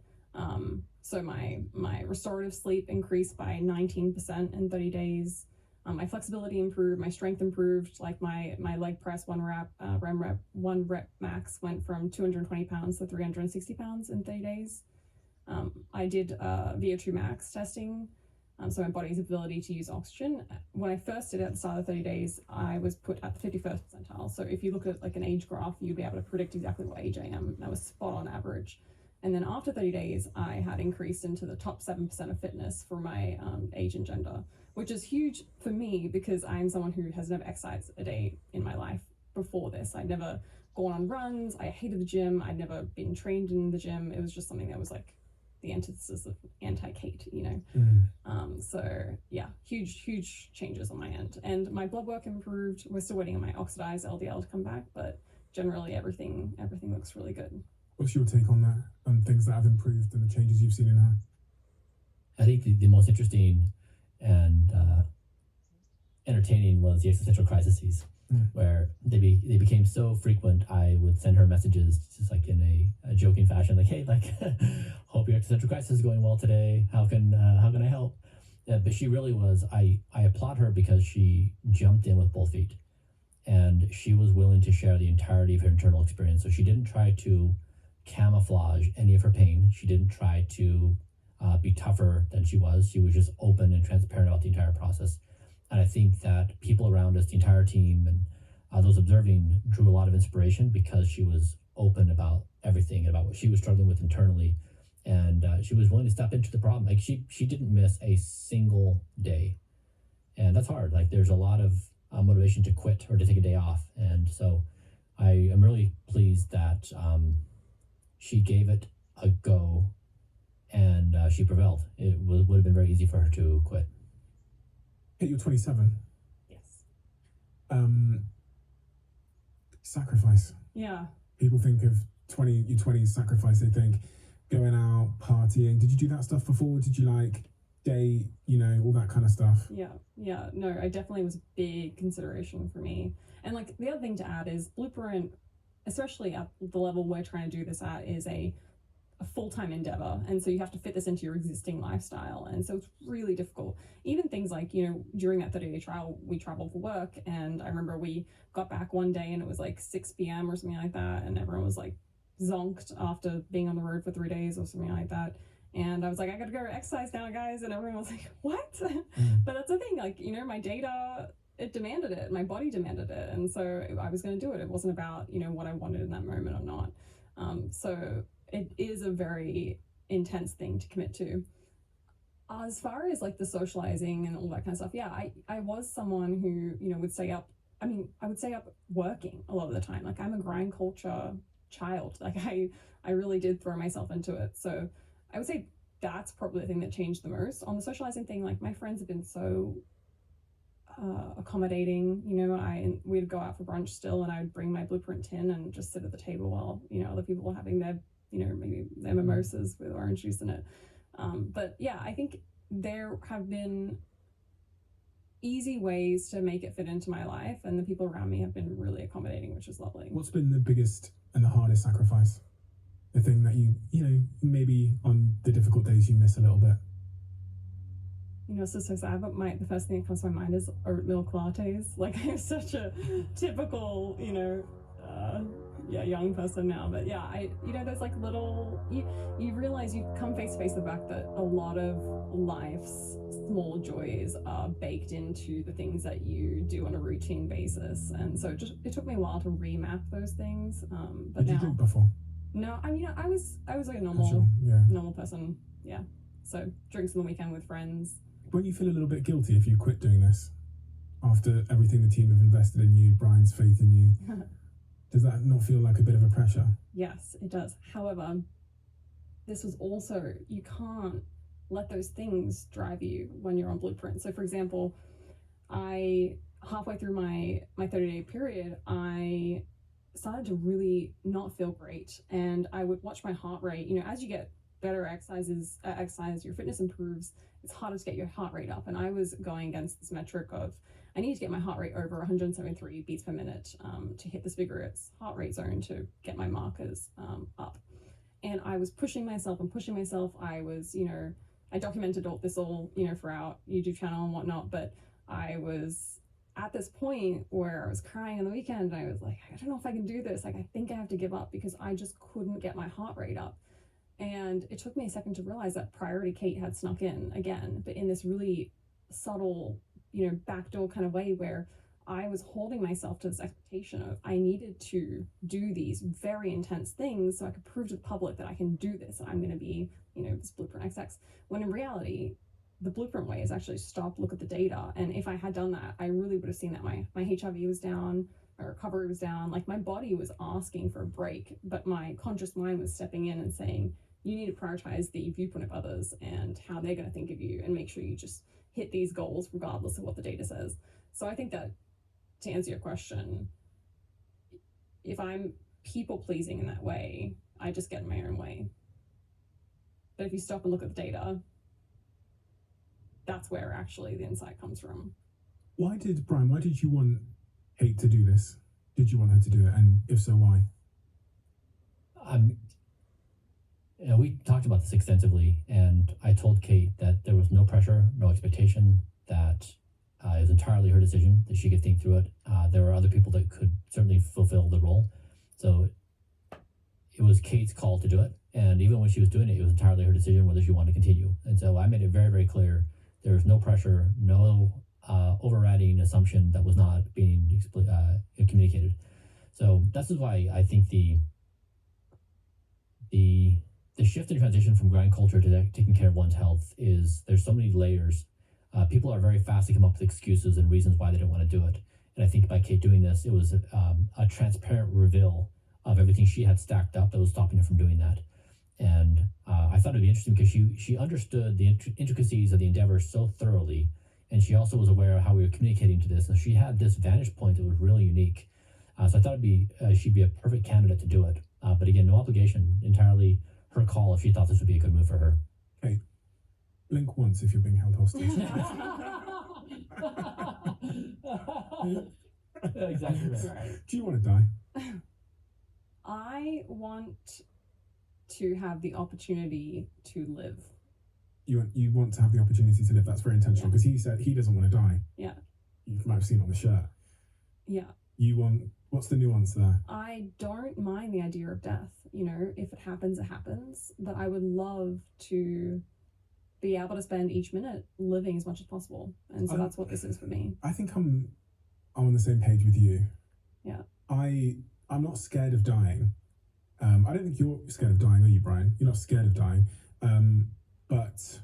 So my restorative sleep increased by 19% in 30 days. My flexibility improved, my strength improved, like my leg press one rep max went from 220 pounds to 360 pounds in 30 days. I did VO2 max testing, so my body's ability to use oxygen. When I first did it at the start of 30 days, I was put at the 51st percentile. So if you look at like an age graph, you'd be able to predict exactly what age I am. That was spot on average. And then after 30 days, I had increased into the top 7% of fitness for my age and gender, which is huge for me because I'm someone who has never exercised a day in my life before this. I'd never gone on runs. I hated the gym. I'd never been trained in the gym. It was just something that was like the antithesis of anti-Kate, So yeah, huge changes on my end. And my blood work improved. We're still waiting on my oxidized LDL to come back, but generally everything looks really good. What's your take on that, and things that have improved and the changes you've seen in her? I think the most interesting and entertaining was the existential crises, where they became so frequent. I would send her messages just like in a joking fashion, like, "Hey, like, hope your existential crisis is going well today. How can I help?" But she really was. I applaud her because she jumped in with both feet, and she was willing to share the entirety of her internal experience. So she didn't try to camouflage any of her pain. She didn't try to be tougher than she was. She was just open and transparent about the entire process. And I think that people around us, the entire team, and those observing drew a lot of inspiration because she was open about everything, about what she was struggling with internally. And she was willing to step into the problem. Like she didn't miss a single day. And that's hard. Like there's a lot of motivation to quit or to take a day off. And so I am really pleased that she gave it a go and she prevailed. It would have been very easy for her to quit. You're 27. Yes. Sacrifice. Yeah. People think of your 20s sacrifice. They think going out, partying. Did you do that stuff before? Did you like date, all that kind of stuff? Yeah. No, it definitely was a big consideration for me. And like the other thing to add is Blueprint, especially at the level we're trying to do this at, is a full-time endeavor, and so you have to fit this into your existing lifestyle, and so it's really difficult. Even things like, during that 30-day trial, we traveled for work, and I remember we got back one day and it was like 6 p.m. or something like that, and everyone was like zonked after being on the road for 3 days or something like that. And I was like, I gotta go exercise now, guys, and everyone was like, what? But that's the thing, like, my data, it demanded it, my body demanded it, and so I was going to do it. It wasn't about what I wanted in that moment or not. So it is a very intense thing to commit to. As far as like the socializing and all that kind of stuff, yeah, I was someone who would stay up. I would stay up working a lot of the time. Like I'm a grind culture child. Like I really did throw myself into it. So I would say that's probably the thing that changed the most. On the socializing thing, like my friends have been so accommodating. We'd go out for brunch still, and I would bring my Blueprint tin and just sit at the table while other people were having their maybe their mimosas with orange juice in it. But yeah, I think there have been easy ways to make it fit into my life, and the people around me have been really accommodating, which is lovely. What's been the biggest and the hardest sacrifice? a thing that you know, maybe on the difficult days you miss a little bit? You know, it's just so sad, but the first thing that comes to my mind is oat milk lattes. Like, I'm such a typical, you know, young person now. But yeah, there's like little, you realize you come face to face with the fact that a lot of life's small joys are baked into the things that you do on a routine basis. And so it took me a while to remap those things. But Did you now, drink before? no, I mean, I was like a Casual, yeah. normal person. Yeah. So drinks on the weekend with friends. Won't you feel a little bit guilty if you quit doing this after everything the team have invested in you, Brian's faith in you? Does that not feel like a bit of a pressure? Yes, it does. However, this was also, you can't let those things drive you when you're on Blueprint. So for example, halfway through my 30-day period, I started to really not feel great. And I would watch my heart rate. You know, as you get better exercise, your fitness improves, it's harder to get your heart rate up. And I was going against this metric of, I need to get my heart rate over 173 beats per minute to hit this vigorous heart rate zone to get my markers up. And I was pushing myself. I was, you know, I documented this all, you know, for our YouTube channel and whatnot, but I was at this point where I was crying on the weekend, and I was like, I don't know if I can do this. Like, I think I have to give up, because I just couldn't get my heart rate up. And it took me a second to realize that Priority Kate had snuck in again, but in this really subtle, you know, backdoor kind of way, where I was holding myself to this expectation of I needed to do these very intense things so I could prove to the public that I can do this and I'm going to be, you know, this Blueprint XX. When in reality, the Blueprint way is actually stop, look at the data. And if I had done that, I really would have seen that my HIV was down, my recovery was down, like my body was asking for a break, but my conscious mind was stepping in and saying, you need to prioritize the viewpoint of others and how they're going to think of you, and make sure you just hit these goals regardless of what the data says. So I think that, to answer your question, if I'm people pleasing in that way, I just get in my own way. But if you stop and look at the data, that's where actually the insight comes from. Why did you want Kate to do this? Did you want her to do it? And if so, why? You know, we talked about this extensively, and I told Kate that there was no pressure, no expectation, that it was entirely her decision, that she could think through it. There were other people that could certainly fulfill the role. So it was Kate's call to do it. And even when she was doing it, it was entirely her decision whether she wanted to continue. And so I made it very, very clear there was no pressure, no overriding assumption that was not being communicated. So this is why I think the shift and transition from grind culture to taking care of one's health is, there's so many layers. People are very fast to come up with excuses and reasons why they don't want to do it. And I think by Kate doing this, it was a transparent reveal of everything she had stacked up that was stopping her from doing that. And I thought it'd be interesting because she understood the intricacies of the endeavor so thoroughly, and she also was aware of how we were communicating to this. And she had this vantage point that was really unique. So I thought she'd be a perfect candidate to do it. But again, no obligation, entirely her call if she thought this would be a good move for her. Okay. Blink once if you're being held hostage. Exactly right. Do you want to die? I want to have the opportunity to live. You want to have the opportunity to live. That's very intentional, because he said he doesn't want to die. Yeah. You might have seen on the shirt. Yeah. You want, what's the nuance there? I don't mind the idea of death. You know, if it happens, it happens. But I would love to be able to spend each minute living as much as possible. And so that's what this is for me. I think I'm on the same page with you. Yeah. I'm not scared of dying. I don't think you're scared of dying, are you, Brian? You're not scared of dying. But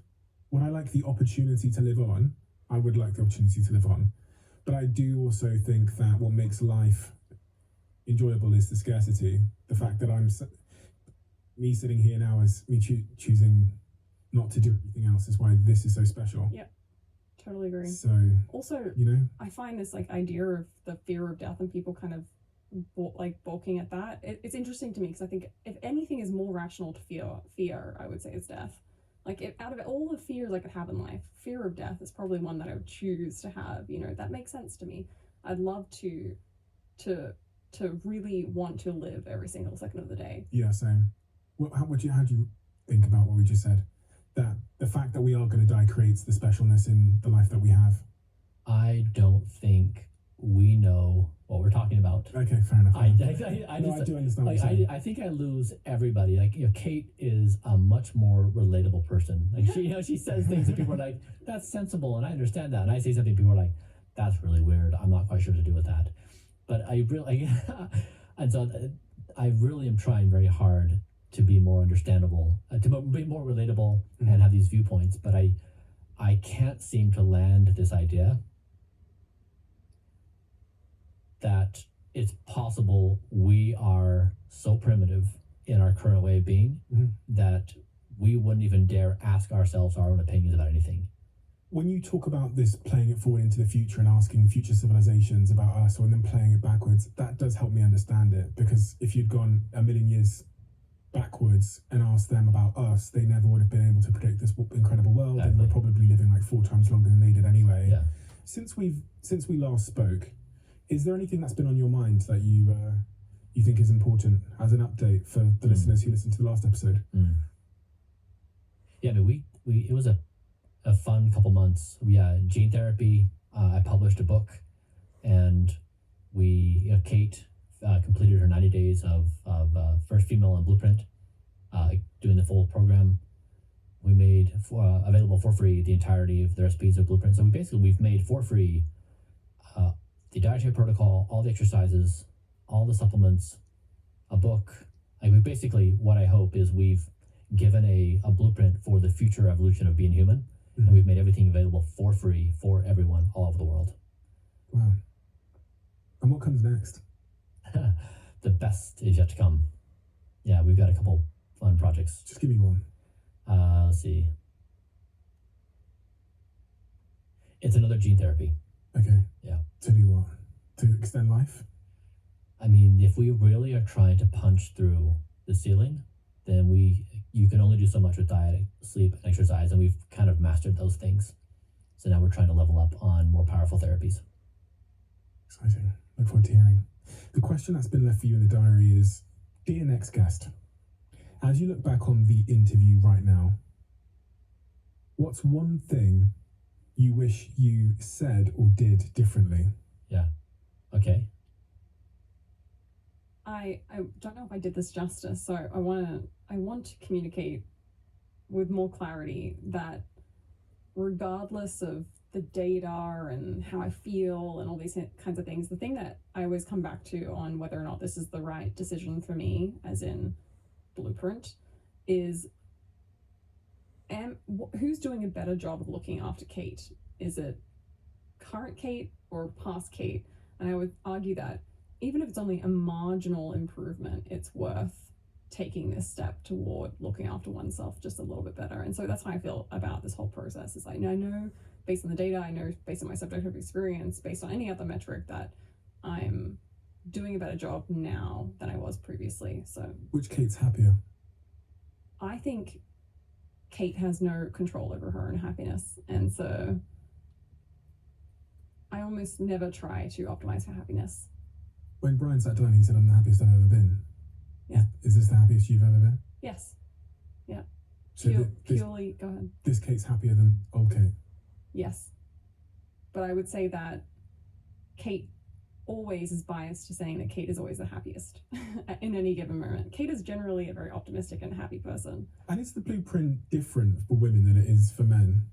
would I like the opportunity to live on? I would like the opportunity to live on. But I do also think that what makes life enjoyable is the scarcity. The fact that me sitting here now is me choosing not to do everything else is why this is so special. Yeah, totally agree. So also, you know, I find this like idea of the fear of death and people kind of balking at that. It's interesting to me, because I think if anything is more rational to fear, I would say it's death. Like, if out of all the fears I could have in life, fear of death is probably one that I would choose to have. You know, that makes sense to me. I'd love to really want to live every single second of the day. Yeah, same. How do you think about what we just said? That the fact that we are going to die creates the specialness in the life that we have. I don't think we know what we're talking about. Okay, fair enough. I No, just, I do understand. like, What you're saying. I think I lose everybody. Like, Kate is a much more relatable person. Like, she says things and people are like, that's sensible, and I understand that. And I say something, people are like, that's really weird. I'm not quite sure what to do with that. But I really, and so I really am trying very hard to be more understandable, to be more relatable, and have these viewpoints. But I can't seem to land this idea that it's possible we are so primitive in our current way of being that we wouldn't even dare ask ourselves our own opinions about anything. When you talk about this playing it forward into the future and asking future civilizations about us and then playing it backwards, that does help me understand it, because if you'd gone a million years backwards and asked them about us, they never would have been able to predict this incredible world, and we're probably living like 4 times longer than they did anyway. Yeah. Since we last spoke, is there anything that's been on your mind that you think is important as an update for the listeners who listened to the last episode? Yeah, I mean, we it was a fun couple months. Gene therapy. I published a book, and Kate completed her 90 days of first female on Blueprint, doing the full program. We made available for free the entirety of the recipes of Blueprint. So we've made for free the dietary protocol, all the exercises, all the supplements, a book. Like, we basically, what I hope is we've given a blueprint for the future evolution of being human, and we've made everything available for free for everyone all over the world. Wow. And what comes next? The best is yet to come. Yeah, we've got a couple fun projects. Just give me one. Let's see. It's another gene therapy. Okay. Yeah. To do what? To extend life? I mean, if we really are trying to punch through the ceiling, then you can only do so much with diet, sleep, and exercise, and we've kind of mastered those things. So now we're trying to level up on more powerful therapies. Exciting. Look forward to hearing. The question that's been left for you in the diary is, dear next guest, as you look back on the interview right now, what's one thing you wish you said or did differently? Yeah. Okay. I don't know if I did this justice, so I want to communicate with more clarity that regardless of the data and how I feel and all these kinds of things, the thing that I always come back to on whether or not this is the right decision for me, as in Blueprint, is who's doing a better job of looking after Kate? Is it current Kate or past Kate? And I would argue that even if it's only a marginal improvement, it's worth taking this step toward looking after oneself just a little bit better. And so that's how I feel about this whole process. Is like, I know based on the data, I know based on my subjective experience, based on any other metric, that I'm doing a better job now than I was previously. So which Kate's happier? I think Kate has no control over her own happiness. And so I almost never try to optimize for happiness. When Brian sat down, he said, I'm the happiest I've ever been. Yeah. Is this the happiest you've ever been? Yes. Yeah. So Purely, go ahead. This Kate's happier than old Kate? Yes. But I would say that Kate always is biased to saying that Kate is always the happiest in any given moment. Kate is generally a very optimistic and happy person. And is the blueprint different for women than it is for men?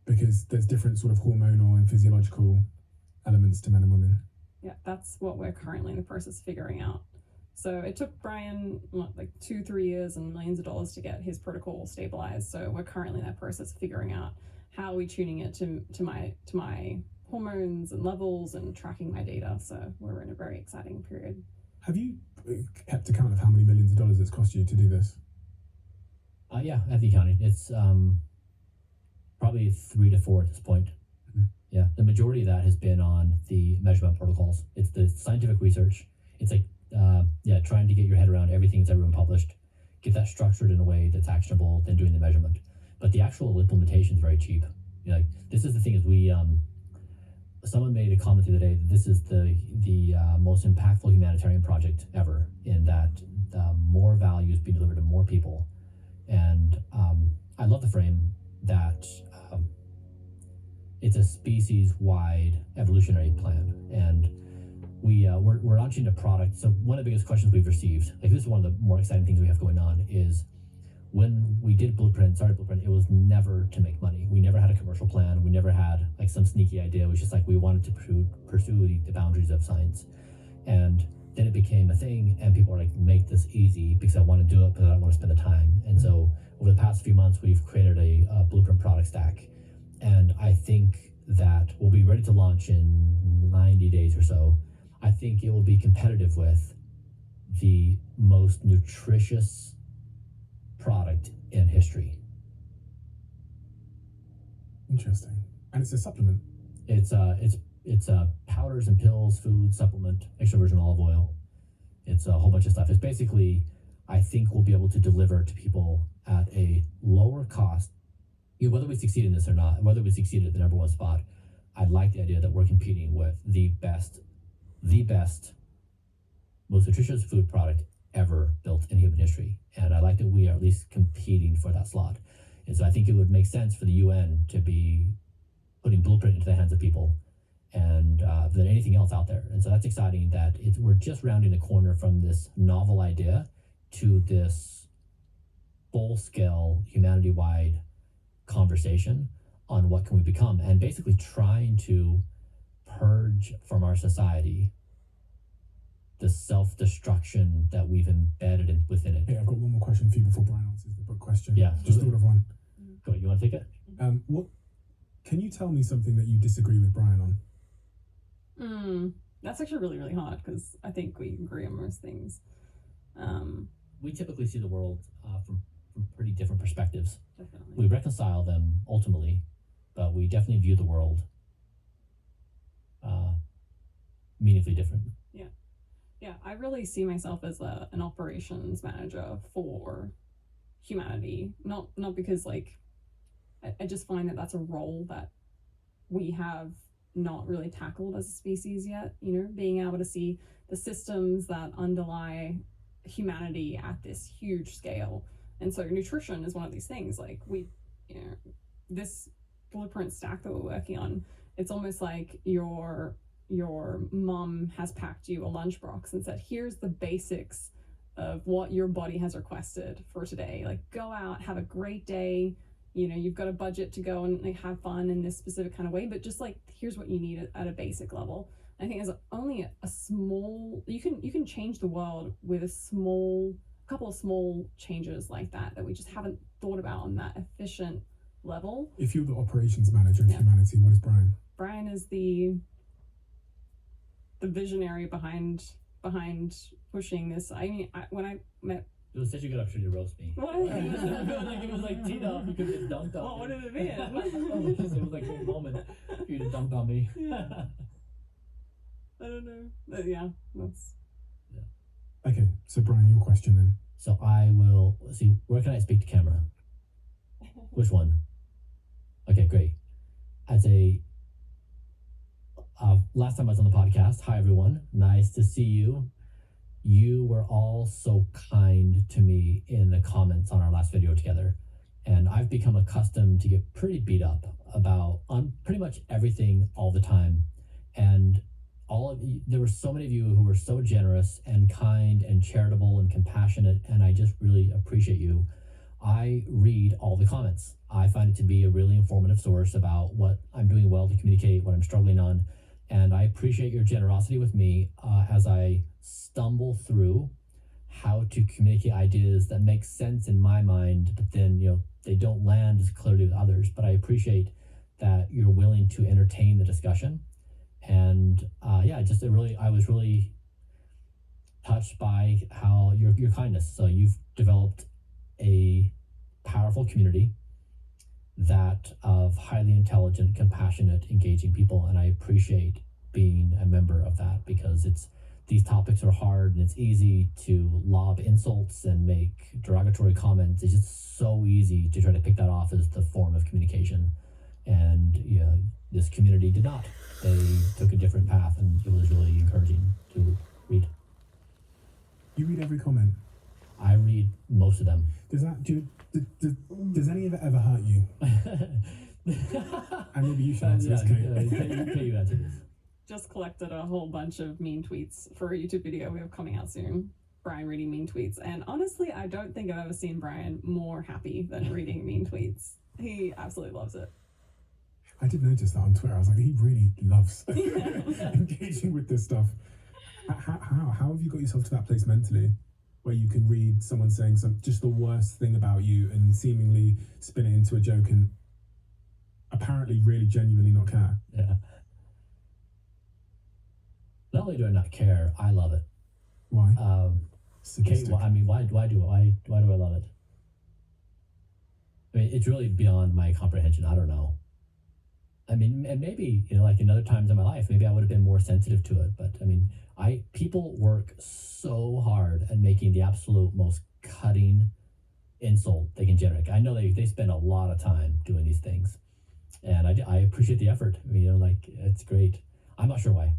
Because there's different sort of hormonal and physiological elements to men and women. Yeah, that's what we're currently in the process of figuring out. So it took Brian like 2-3 years and millions of dollars to get his protocol stabilized. So we're currently in that process of figuring out how are we tuning it to my hormones and levels and tracking my data. So we're in a very exciting period. Have you kept account of how many millions of dollars it's cost you to do this? Yeah, I have the accounting. It's probably 3 to 4 at this point. Yeah, the majority of that has been on the measurement protocols. It's the scientific research. It's like, trying to get your head around everything that's ever been published, get that structured in a way that's actionable, then doing the measurement. But the actual implementation is very cheap. Like, this is the thing is someone made a comment the other day that this is the most impactful humanitarian project ever, in that more value is being delivered to more people. And I love the frame that it's a species-wide evolutionary plan, and we're launching a product. So one of the biggest questions we've received, like this is one of the more exciting things we have going on, is when we did started Blueprint, it was never to make money. We never had a commercial plan. We never had like some sneaky idea. It was just like we wanted to pursue the boundaries of science. And then it became a thing, and people are like, make this easy because I want to do it, but I don't want to spend the time. And so over the past few months, we've created a Blueprint product stack. And I think that we'll be ready to launch in 90 days or so. I think it will be competitive with the most nutritious product in history. Interesting. And it's a supplement. It's powders and pills, food, supplement, extra virgin olive oil. It's a whole bunch of stuff. It's basically, I think we'll be able to deliver to people at a lower cost. Whether we succeed in this or not, whether we succeed at the number one spot, I like the idea that we're competing with the best, most nutritious food product ever built in human history. And I like that we are at least competing for that slot. And so I think it would make sense for the UN to be putting Blueprint into the hands of people and than anything else out there. And so that's exciting that we're just rounding the corner from this novel idea to this full-scale, humanity-wide conversation on what can we become, and basically trying to purge from our society the self-destruction that we've embedded within it. Hey, I've got one more question for you before Brian answers the book question. Yeah. Just thought of one. Go, you want to take it? What can you tell me something that you disagree with Brian on? That's actually really, really hard because I think we agree on most things. We typically see the world from pretty different perspectives. Definitely. We reconcile them ultimately, but we definitely view the world meaningfully different. Yeah, I really see myself as an operations manager for humanity. Not because like I just find that that's a role that we have not really tackled as a species yet. Being able to see the systems that underlie humanity at this huge scale. And so nutrition is one of these things. Like this Blueprint stack that we're working on, it's almost like your mom has packed you a lunchbox and said, here's the basics of what your body has requested for today. Like, go out, have a great day. You've got a budget to go and like have fun in this specific kind of way, but just like, here's what you need at a basic level. I think there's only a small, you can change the world with a couple of small changes like that we just haven't thought about on that efficient level. If you're the operations manager of humanity, what is Brian? Brian is the visionary behind pushing this. I mean, when I met, It was such a good opportunity to roast me. What? It was like teed up. You could get dunked on. what did it mean? It was like a moment for you to dunk on me. Yeah. I don't know. That's Okay, so Brian, your question then. So I will see. Where can I speak to camera? Which one? Okay, great. As last time I was on the podcast, hi everyone, nice to see you. You were all so kind to me in the comments on our last video together, and I've become accustomed to get pretty beat up on pretty much everything all the time. And there were so many of you who were so generous and kind and charitable and compassionate, and I just really appreciate you. I read all the comments. I find it to be a really informative source about what I'm doing well to communicate, what I'm struggling on. And I appreciate your generosity with me as I stumble through how to communicate ideas that make sense in my mind, but then, they don't land as clearly with others. But I appreciate that you're willing to entertain the discussion. And I was really touched by how your kindness. So you've developed a powerful community of highly intelligent, compassionate, engaging people, and I appreciate being a member of that because these topics are hard and it's easy to lob insults and make derogatory comments. It's just so easy to try to pick that off as the form of communication, and this community did not. They took a different path, and it was really encouraging to read. You read every comment. I read most of them. Does does any of it ever hurt you? And maybe you should answer this, Kate. You answer this. Just collected a whole bunch of mean tweets for a YouTube video we have coming out soon. Brian reading mean tweets. And honestly, I don't think I've ever seen Brian more happy than reading mean tweets. He absolutely loves it. I did notice that on Twitter. I was like, he really loves engaging with this stuff. How have you got yourself to that place mentally where you can read someone saying just the worst thing about you and seemingly spin it into a joke and apparently really genuinely not care? Yeah. Not only do I not care, I love it. Why? Kate, well, I mean, why do I love it? I mean, it's really beyond my comprehension. I don't know. I mean, and maybe, like in other times in my life, maybe I would have been more sensitive to it. But I mean, people work so hard at making the absolute most cutting insult they can generate. I know they spend a lot of time doing these things, and I appreciate the effort. I mean, it's great. I'm not sure why,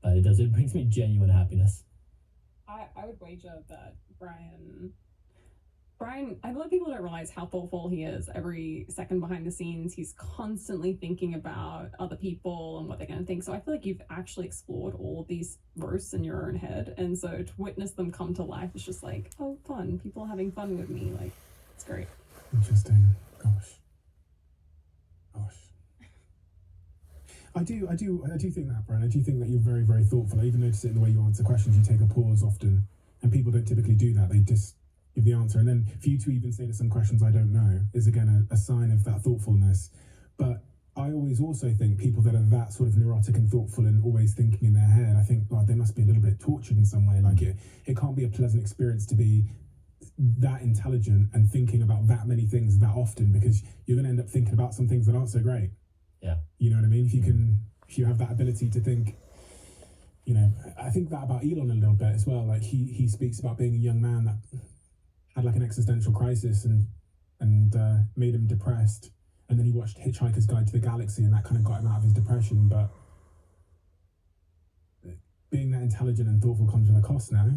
but it brings me genuine happiness. I would wager that Brian, I know people don't realize how thoughtful he is every second behind the scenes. He's constantly thinking about other people and what they're going to think. So I feel like you've actually explored all of these roasts in your own head. And so to witness them come to life is just like, oh, fun. People having fun with me. Like, it's great. Interesting. Gosh. I do think that, Brian. I do think that you're very, very thoughtful. I even notice it in the way you answer questions. You take a pause often, and people don't typically do that. They just give the answer. And then for you to even say to some questions I don't know is, again, a sign of that thoughtfulness. But I always also think people that are that sort of neurotic and thoughtful and always thinking in their head, I think, God, they must be a little bit tortured in some way. Like it can't be a pleasant experience to be that intelligent and thinking about that many things that often, because you're going to end up thinking about some things that aren't so great. Yeah. You know what I mean? If you have that ability to think, I think that about Elon a little bit as well. Like he speaks about being a young man that had like an existential crisis and made him depressed. And then he watched Hitchhiker's Guide to the Galaxy and that kind of got him out of his depression. But being that intelligent and thoughtful comes with a cost now.